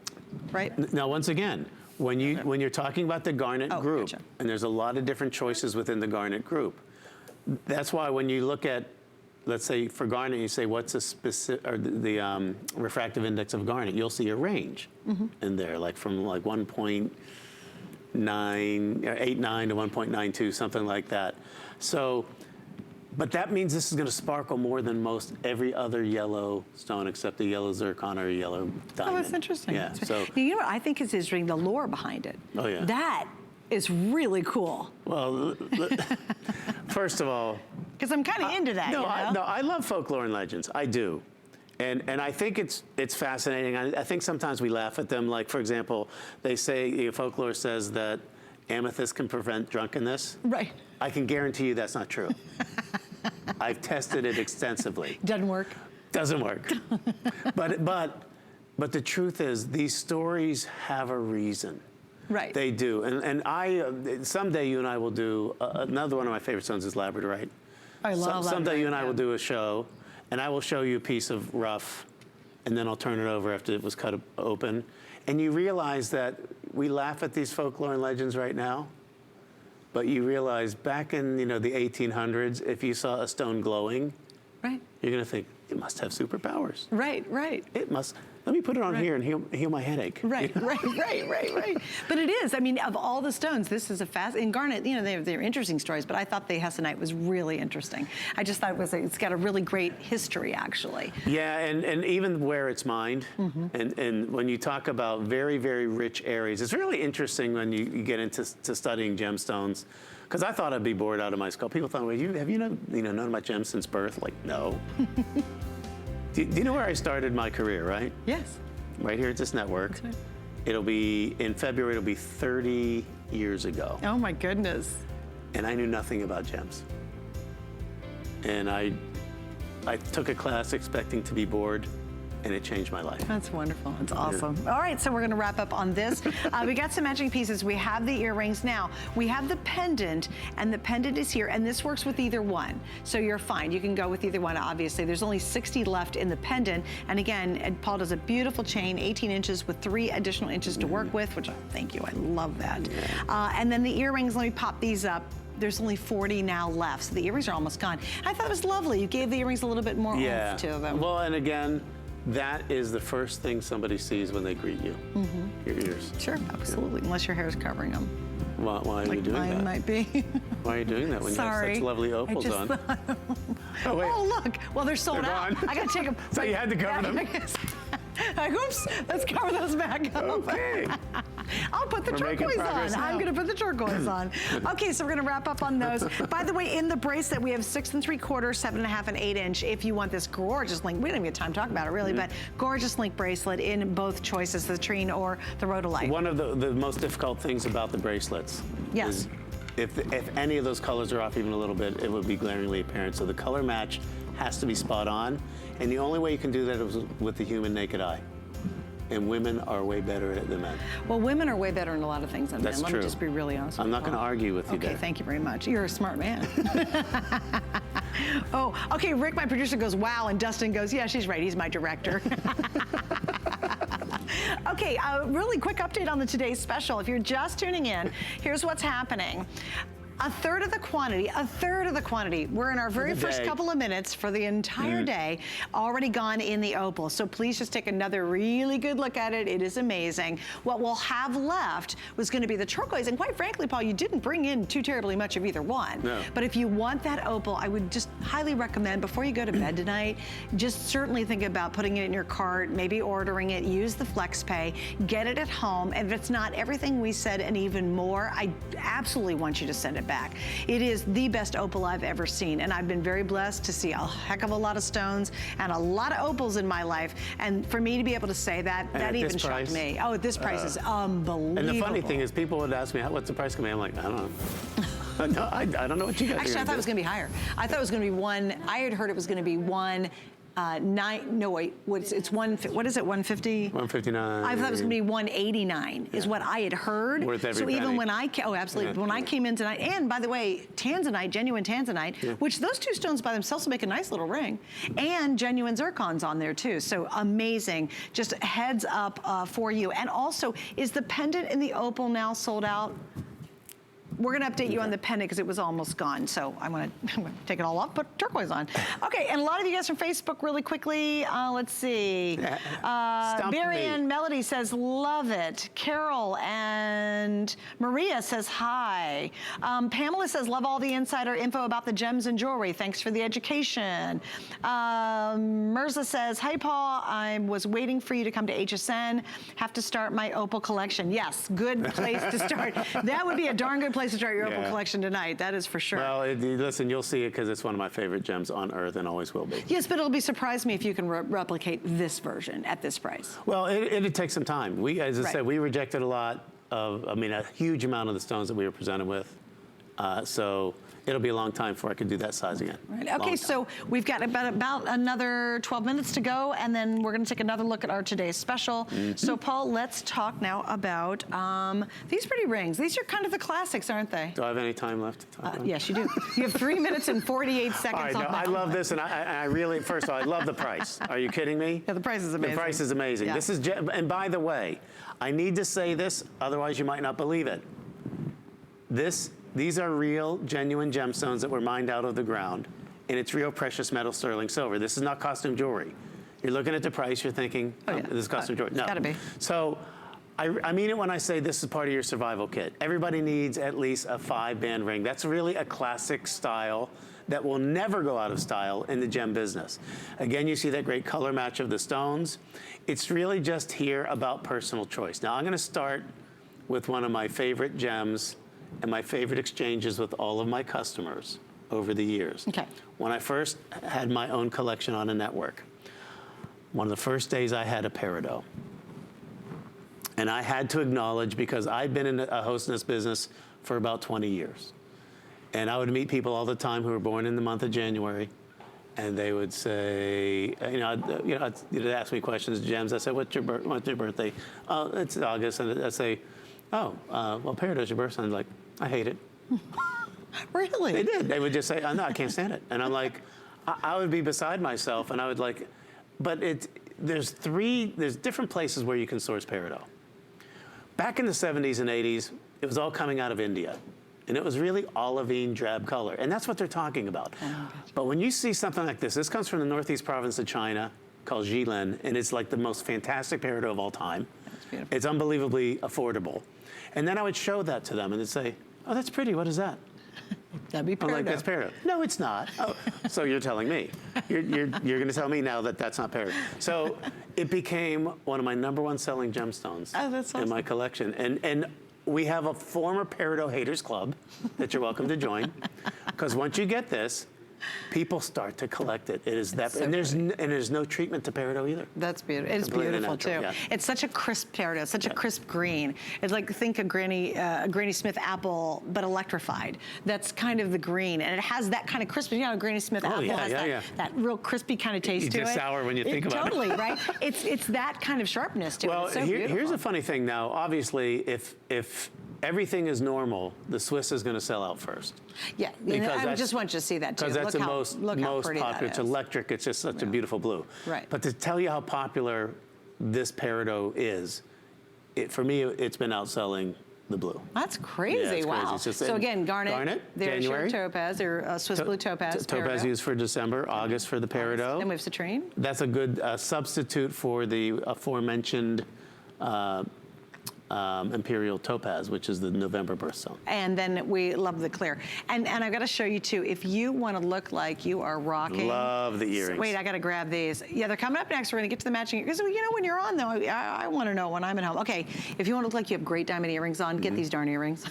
right? Now, once again, when you're talking about the garnet group, gotcha. And there's a lot of different choices within the garnet group, that's why when you look at, let's say for garnet, you say what's a specific, or the refractive index of garnet, you'll see a range in there, like from like 1.89 to 1.92, something like that. So, but that means this is going to sparkle more than most every other yellow stone except the yellow zircon or a yellow diamond. Oh, that's interesting. Yeah. So you know what I think is interesting? The lore behind it. Oh, yeah. That is really cool. Well, first of all, because I'm kind of into that. No, I love folklore and legends. I do. And I think it's fascinating. I think sometimes we laugh at them. Like, for example, they say, folklore says that amethyst can prevent drunkenness. Right. I can guarantee you that's not true. I've tested it extensively. Doesn't work. Doesn't work. But the truth is, these stories have a reason. Right. They do. And I someday you and I will do another one of my favorite stones is labradorite. I love labradorite. Someday you and I will do a show, and I will show you a piece of rough, and then I'll turn it over after it was cut open, and you realize that we laugh at these folklore and legends right now. But you realize back in the 1800s, if you saw a stone glowing, right, you're going to think it must have superpowers. Right, right. It must. Let me put it on here and heal my headache. Right, right. But it is. I mean, of all the stones, this is in garnet. They're interesting stories. But I thought the hessonite was really interesting. I just thought it's got a really great history, actually. Yeah, and even where it's mined, and when you talk about very, very rich areas, it's really interesting when you get into studying gemstones. because I thought I'd be bored out of my skull. People thought, well, have you known about gems since birth? Like, no. do you know where I started my career, right? Yes. Right here at this network. That's right. It'll be, in February, it'll be 30 years ago. Oh my goodness. And I knew nothing about gems. And I took a class expecting to be bored, and it changed my life. That's wonderful. That's awesome. All right, so we're going to wrap up on this. We got some matching pieces. We have the earrings. Now, we have the pendant, and the pendant is here, and this works with either one. So you're fine. You can go with either one, obviously. There's only 60 left in the pendant. And again, Ed Paul does a beautiful chain, 18 inches with 3 additional inches to work with, which thank you. I love that. And then the earrings, let me pop these up. There's only 40 now left, so the earrings are almost gone. I thought it was lovely. You gave the earrings a little bit more oomph to them. Well, and again, that is the first thing somebody sees when they greet you, your ears. Sure, absolutely, unless your hair is covering them. Why are you doing mine that? might be. Why are you doing that when you have such lovely opals on? Oh, wait. Oh, look. Well, they're sold out. Gone. I got to take them. So you had to cover them? Oops, let's cover those back up. Okay. I'll put the turquoise on. Now. I'm going to put the turquoise on. Okay, so we're going to wrap up on those. By the way, in the bracelet, we have 6 3/4, 7.5, and 8 inch. If you want this gorgeous link, we don't even get time to talk about it really, but gorgeous link bracelet in both choices, the Trine or the Rhodolite. One of the most difficult things about the bracelets is if any of those colors are off even a little bit, it would be glaringly apparent. So the color match has to be spot on. And the only way you can do that is with the human naked eye. And women are way better at it than men. Well, women are way better in a lot of things than men. That's Let true. me just be really honest with you. I'm not going to argue with you there. Okay, thank you very much. You're a smart man. Oh, okay, Rick, my producer, goes, wow, and Dustin goes, yeah, she's right, he's my director. Okay, really quick update on the today's special. If you're just tuning in, here's what's happening. A third of the quantity. We're in our very first couple of minutes for the entire day, already gone in the opal. So please just take another really good look at it. It is amazing. What we'll have left was going to be the turquoise. And quite frankly, Paul, you didn't bring in too terribly much of either one. No. But if you want that opal, I would just highly recommend before you go to bed tonight, just certainly think about putting it in your cart, maybe ordering it, use the FlexPay, get it at home. And if it's not everything we said and even more, I absolutely want you to send it back. It is the best opal I've ever seen, and I've been very blessed to see a heck of a lot of stones and a lot of opals in my life, and for me to be able to say that, that even shocked me. Oh, this price is unbelievable. And the funny thing is, people would ask me, what's the price going to be? I'm like, I don't know. I don't know what you guys Actually, I thought it was going to be higher. I thought it was going to be I had heard it was going to be it's one, what is it, 150? 159. I thought it was going to be 189 is what I had heard. Worth every so even penny. when absolutely. Yeah. When I came in tonight, and by the way, Tanzanite, genuine Tanzanite, which those two stones by themselves will make a nice little ring, and genuine zircons on there too. So amazing. Just heads up for you. And also, is the pendant in the opal now sold out? We're going to update you on the pendant because it was almost gone. So I'm going to take it all off, put turquoise on. Okay, and a lot of you guys from Facebook really quickly. Let's see. Marianne Melody says, love it. Carol and Maria says, hi. Pamela says, love all the insider info about the gems and jewelry. Thanks for the education. Mirza says, hi, Paul. I was waiting for you to come to HSN. Have to start my opal collection. Yes, good place to start. That would be a darn good place to start your opal collection tonight. That is for sure. Well, listen, you'll see it because it's one of my favorite gems on earth and always will be. Yes, but it'll surprise me if you can replicate this version at this price. Well, it'd take some time. As I said, we rejected a lot of, a huge amount of the stones that we were presented with. So it'll be a long time before I could do that size again. Right. Okay, so we've got about another 12 minutes to go, and then we're going to take another look at our today's special. So, Paul, let's talk now about these pretty rings. These are kind of the classics, aren't they? Do I have any time left to talk about? Yes, you do. You have 3 minutes and 48 seconds. All right, no, I love this, and I really, first of all, I love the price. Are you kidding me? Yeah, the price is amazing. The price is amazing. Yeah. This is, and by the way, I need to say this, otherwise you might not believe it. These are real, genuine gemstones that were mined out of the ground, and it's real precious metal sterling silver. This is not costume jewelry. You're looking at the price, you're thinking, this is costume jewelry. No. It's gotta be. So, I mean it when I say this is part of your survival kit. Everybody needs at least a 5-band ring. That's really a classic style that will never go out of style in the gem business. Again, you see that great color match of the stones. It's really just here about personal choice. Now, I'm gonna start with one of my favorite gems and my favorite exchanges with all of my customers over the years. Okay. When I first had my own collection on a network, one of the first days I had a Peridot. And I had to acknowledge, because I'd been in a hostess business for about 20 years. And I would meet people all the time who were born in the month of January. And they would say, they'd ask me questions, gems. I said, what's your birthday? Oh, it's August. And I'd say, oh, well, Peridot's your birthday. And they're like, I hate it. Really? They did. They would just say, oh, no, I can't stand it. And I'm like, I would be beside myself. And I would like, but there's different places where you can source Peridot. Back in the 70s and 80s, it was all coming out of India. And it was really olivine drab color. And that's what they're talking about. Oh, but when you see something like this comes from the northeast province of China called Jilin, and it's like the most fantastic Peridot of all time. That's beautiful. It's unbelievably affordable. And then I would show that to them, and they'd say, oh, that's pretty, what is that? That'd be Peridot. I'm like, that's Peridot. No, it's not. Oh, so you're telling me. You're going to tell me now that that's not Peridot. So it became one of my #1 selling gemstones in my collection. And we have a former Peridot haters club that you're welcome to join, because once you get this, people start to collect it. It is that, so and there's no treatment to Peridot either. That's beautiful. It's beautiful natural, too. Yeah. It's such a crisp Peridot, such a crisp green. It's like, think a Granny Smith apple, but electrified. That's kind of the green, and it has that kind of crispy. You know, Granny Smith apple has that real crispy kind of taste to it. It's sour when you think about it. Totally, right? It's that kind of sharpness to it. It's so beautiful. Here's a funny thing now. Obviously, if everything is normal, the Swiss is going to sell out first. Yeah, I just want you to see that too. Because that's the most popular. It's electric. It's just such a beautiful blue. Right. But to tell you how popular this Peridot is, for me, it's been outselling the blue. That's crazy. Yeah, it's wow. crazy. So again, Garnet, there's January. your topaz, or Swiss blue topaz. Topaz used for December, August for the Peridot. Then we have citrine. That's a good substitute for the aforementioned Imperial Topaz, which is the November birthstone. And then we love the clear. And I've got to show you too, if you want to look like you are rocking. Love the earrings. Wait, I got to grab these. Yeah, they're coming up next. We're going to get to the matching. Because, you know, when you're on though, I want to know when I'm at home. Okay, if you want to look like you have great diamond earrings on, get these darn earrings.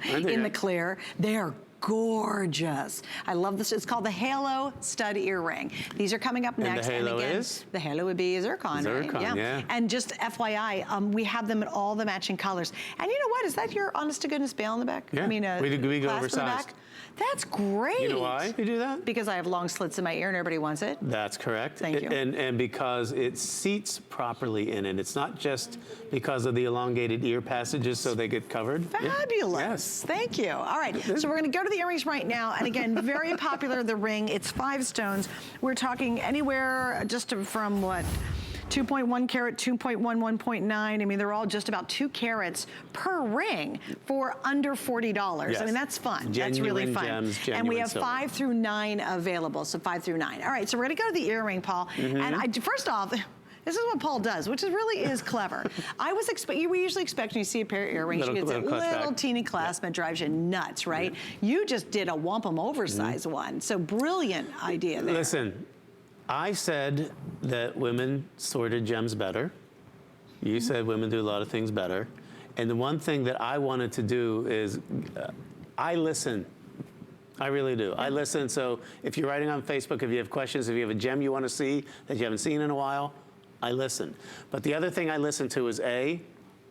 In the clear. They are gorgeous. I love this. It's called the Halo Stud Earring. These are coming up next. And the Halo is? The Halo would be zircon, Zircon, right? yeah. And just FYI, we have them in all the matching colors. And you know what? Is that your honest to goodness bail in the back? Yeah. I mean, we go clasp in the oversized. back? That's great. You know why we do that? Because I have long slits in my ear and everybody wants it. That's correct. Thank you. And because it seats properly in it. It's not just because of the elongated ear passages so they get covered. Fabulous. Yes. Thank you. All right, so we're going to go to the earrings right now. And again, very popular, the ring. It's 5 stones. We're talking anywhere just from what? 2.1 carat, 2.1, 1.9. I mean, they're all just about 2 carats per ring for under $40. Yes. I mean, that's fun. Genuine that's really fun. gems, and we genuine have silver. 5 through 9 available, so 5 through 9. All right, so we're gonna go to the earring, Paul. And first off, this is what Paul does, which really is clever. We usually expect when you see a pair of earrings, you get a little teeny clasp and drives you nuts, right? Yeah. You just did a wampum oversized one. So brilliant idea there. Listen, I said that women sorted gems better. You said women do a lot of things better. And the one thing that I wanted to do is I listen. I really do. I listen. So if you're writing on Facebook, if you have questions, if you have a gem you want to see that you haven't seen in a while, I listen. But the other thing I listen to is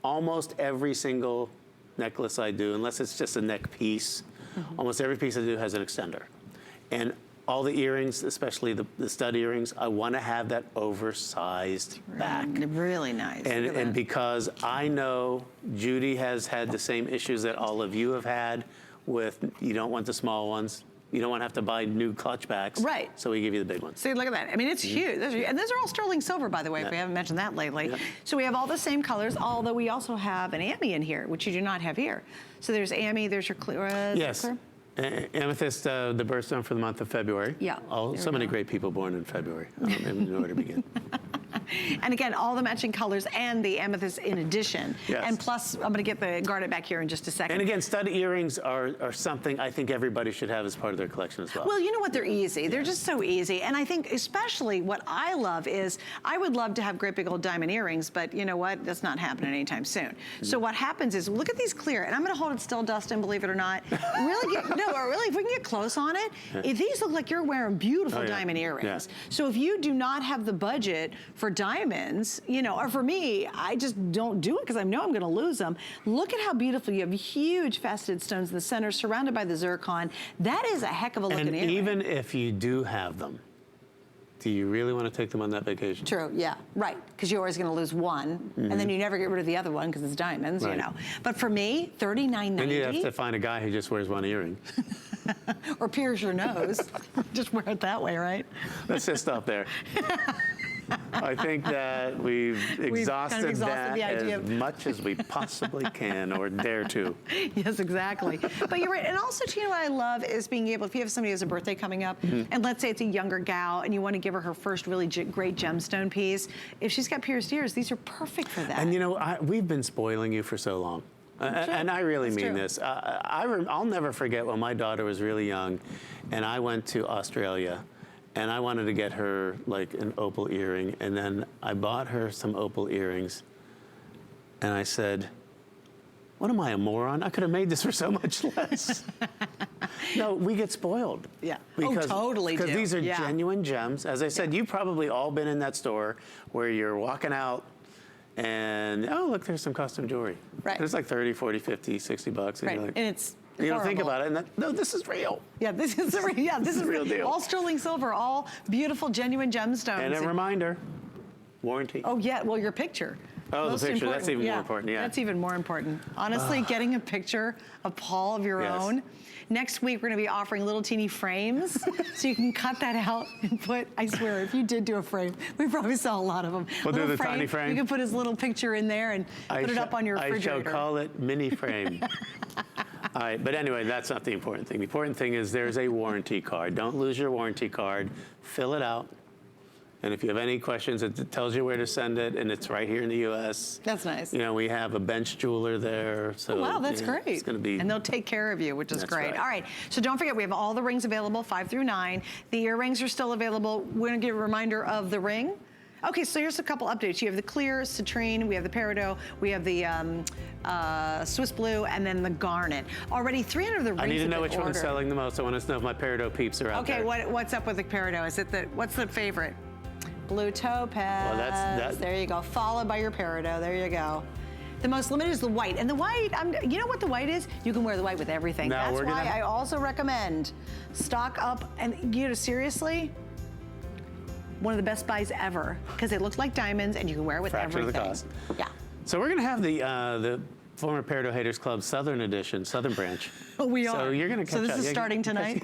almost every single necklace I do, unless it's just a neck piece, almost every piece I do has an extender. And all the earrings, especially the stud earrings, I want to have that oversized back. Really nice. And because I know Judy has had the same issues that all of you have had with, you don't want the small ones. You don't want to have to buy new clutch backs. Right. So we give you the big ones. See, look at that. I mean, it's huge. And those are all sterling silver, by the way, if we haven't mentioned that lately. Yeah. So we have all the same colors, although we also have an Amy in here, which you do not have here. So there's Amy, there's your clear. Yes. Amethyst, the birthstone for the month of February. Yeah. So many great people born in February. I don't even know where to begin. And again, all the matching colors and the amethyst in addition. Yes. And plus, I'm gonna get the garnet back here in just a second. And again, stud earrings are something I think everybody should have as part of their collection as well. Well, you know what? They're easy. They're just so easy. And I think especially what I love is I would love to have great big old diamond earrings, but you know what? That's not happening anytime soon. So what happens is, look at these clear, and I'm gonna hold it still, Dustin, believe it or not. Really if we can get close on it, these look like you're wearing beautiful diamond earrings. So if you do not have the budget for diamonds, you know, or for me, I just don't do it because I know I'm gonna lose them. Look at how beautiful you have huge faceted stones in the center surrounded by the zircon. That is a heck of a looking earring. And even if you do have them, do you really want to take them on that vacation? True, yeah, right, because you're always going to lose one, and then you never get rid of the other one because it's diamonds, you know. But for me, $39.90. And you have to find a guy who just wears one earring. Or pierce your nose. Just wear it that way, right? Let's just stop there. I think that we've exhausted that the idea as much as we possibly can or dare to. Yes, exactly. But you're right. And also, you know what I love is being able, if you have somebody who has a birthday coming up, and let's say it's a younger gal, and you want to give her first really great gemstone piece, if she's got pierced ears, these are perfect for that. And you know, we've been spoiling you for so long. And I really mean this. I'll never forget when my daughter was really young, and I went to Australia. And I wanted to get her like an opal earring, and then I bought her some opal earrings, and I said, what am I, a moron? I could have made this for so much less. No, we get spoiled. Yeah, Because, totally Because these are genuine gems. As I said, you've probably all been in that store where you're walking out and, oh, look, there's some custom jewelry. Right. There's like 30, 40, 50, 60 bucks. And Right, you're like, and it's you don't think horrible. about it, and no, this is real. Yeah, this is real. Yeah, this is real deal. All sterling silver, all beautiful, genuine gemstones. And a reminder, warranty. Oh yeah, well your picture. Oh, Most the picture, that's important. even more important, yeah. That's even more important. Honestly, getting a picture of Paul of your own. Next week, we're gonna be offering little teeny frames, so you can cut that out and put, I swear, if you did do a frame, we probably saw a lot of them. We'll do the tiny frame. You can put his little picture in there and put it up on your refrigerator. I shall call it mini frame. All right, but anyway, that's not the important thing. The important thing is there's a warranty card. Don't lose your warranty card. Fill it out. And if you have any questions, it tells you where to send it, and it's right here in the U.S. That's nice. You know, we have a bench jeweler there. So, wow, that's great. It's going to be. And they'll take care of you, which is great. Right. All right, so don't forget, we have all the rings available, 5 through 9. The earrings are still available. We're going to give a reminder of the ring. Okay, so here's a couple updates. You have the clear citrine, we have the peridot, we have the Swiss blue, and then the garnet. Already 300 of the rings I need to know which ordered. one's selling the most. I want to know if my peridot peeps are out there. Okay, what's up with the peridot? Is it what's the favorite? Blue topaz. Well, that's. There you go. Followed by your peridot. There you go. The most limited is the white. And the white, you know what the white is? You can wear the white with everything. Now, That's why I also recommend stock up. And you know, seriously, one of the best buys ever because it looks like diamonds and you can wear it with Fraction everything. of the cost. Yeah. So we're going to have the former Peridot Haters Club Southern Edition, Southern Branch. We are. So you're going to catch So this up. is starting tonight?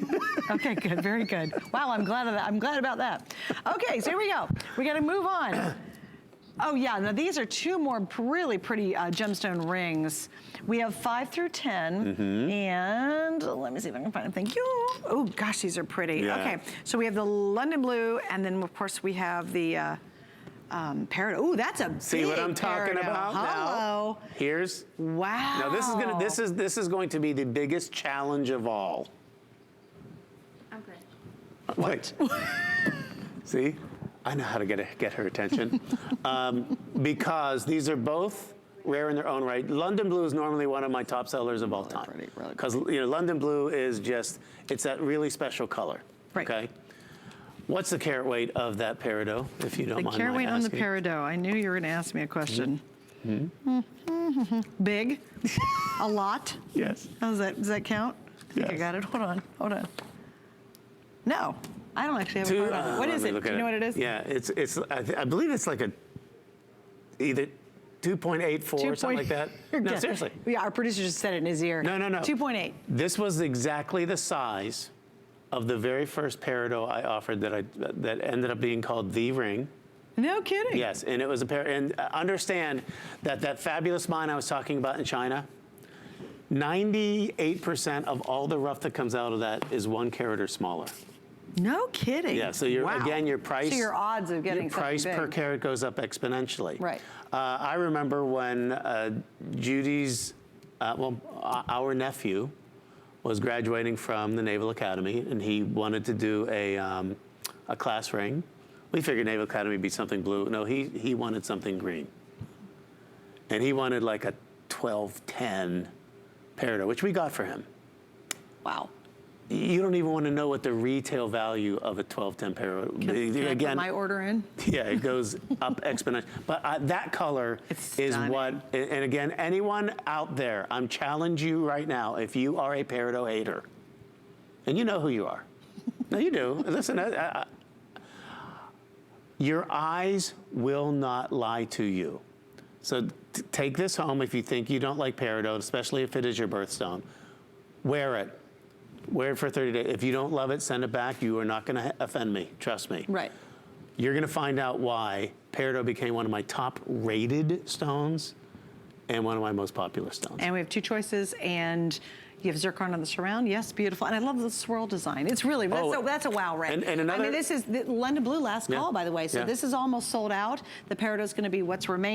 Okay, good, very good. Wow, I'm glad of that. I'm glad about that. Okay, so here we go. We got to move on. Oh yeah, now these are two more really pretty gemstone rings. We have 5 through 10, and let me see if I can find them. Thank you. Oh gosh, these are pretty. Yeah. Okay, so we have the London blue, and then of course we have the Peridot. Ooh, that's a See what I'm talking Peridot. about Hello. now? Here's. Wow. Now this is going to be the biggest challenge of all. I'm good. What? See, I know how to get her attention, because these are both rare in their own right. London blue is normally one of my top sellers of all time. Because London blue is it's that really special color. Right. Okay. What's the carat weight of that peridot, if you don't mind my asking? The carat weight on the peridot. I knew you were going to ask me a question. Big? A lot? Yes. Does that count? I think I Yes. got it. Hold on. No, I don't actually have a card on it. What is it? Do you know what it is? Yeah, I believe it's like either 2.84 something like that. No, seriously. Yeah, our producer just said it in his ear. No. 2.8. This was exactly the size of the very first peridot I offered that ended up being called the ring. No kidding. Yes, and it was a pair. And understand that fabulous mine I was talking about in China, 98% of all the rough that comes out of that is 1 carat or smaller. No kidding. Yeah, so you're, Wow. again, your price. So your odds of getting your price something per big. carat goes up exponentially. Right. I remember when Judy's, our nephew was graduating from the Naval Academy, and he wanted to do a class ring. We figured Naval Academy would be something blue. No, he wanted something green. And he wanted like a 1210 Peridot, which we got for him. Wow. You don't even want to know what the retail value of a 1210 Peridot. Can I Again, put my order in? yeah, it goes up exponentially. But that color It's is stunning. what, and again, anyone out there, I'm challenging you right now, if you are a Peridot hater, and you know who you are. No, you do. Listen, your eyes will not lie to you. So take this home if you think you don't like Peridot, especially if it is your birthstone. Wear it. Wear it for 30 days. If you don't love it, send it back. You are not going to offend me. Trust me. Right. You're going to find out why Peridot became one of my top rated stones and one of my most popular stones. And we have two choices, and you have zircon on the surround. Yes, beautiful. And I love the swirl design. It's really, that's a wow, Rick. And another, I mean, this is the London Blue last call, by the way. So Yeah. this is almost sold out. The Peridot's going to be what's remaining.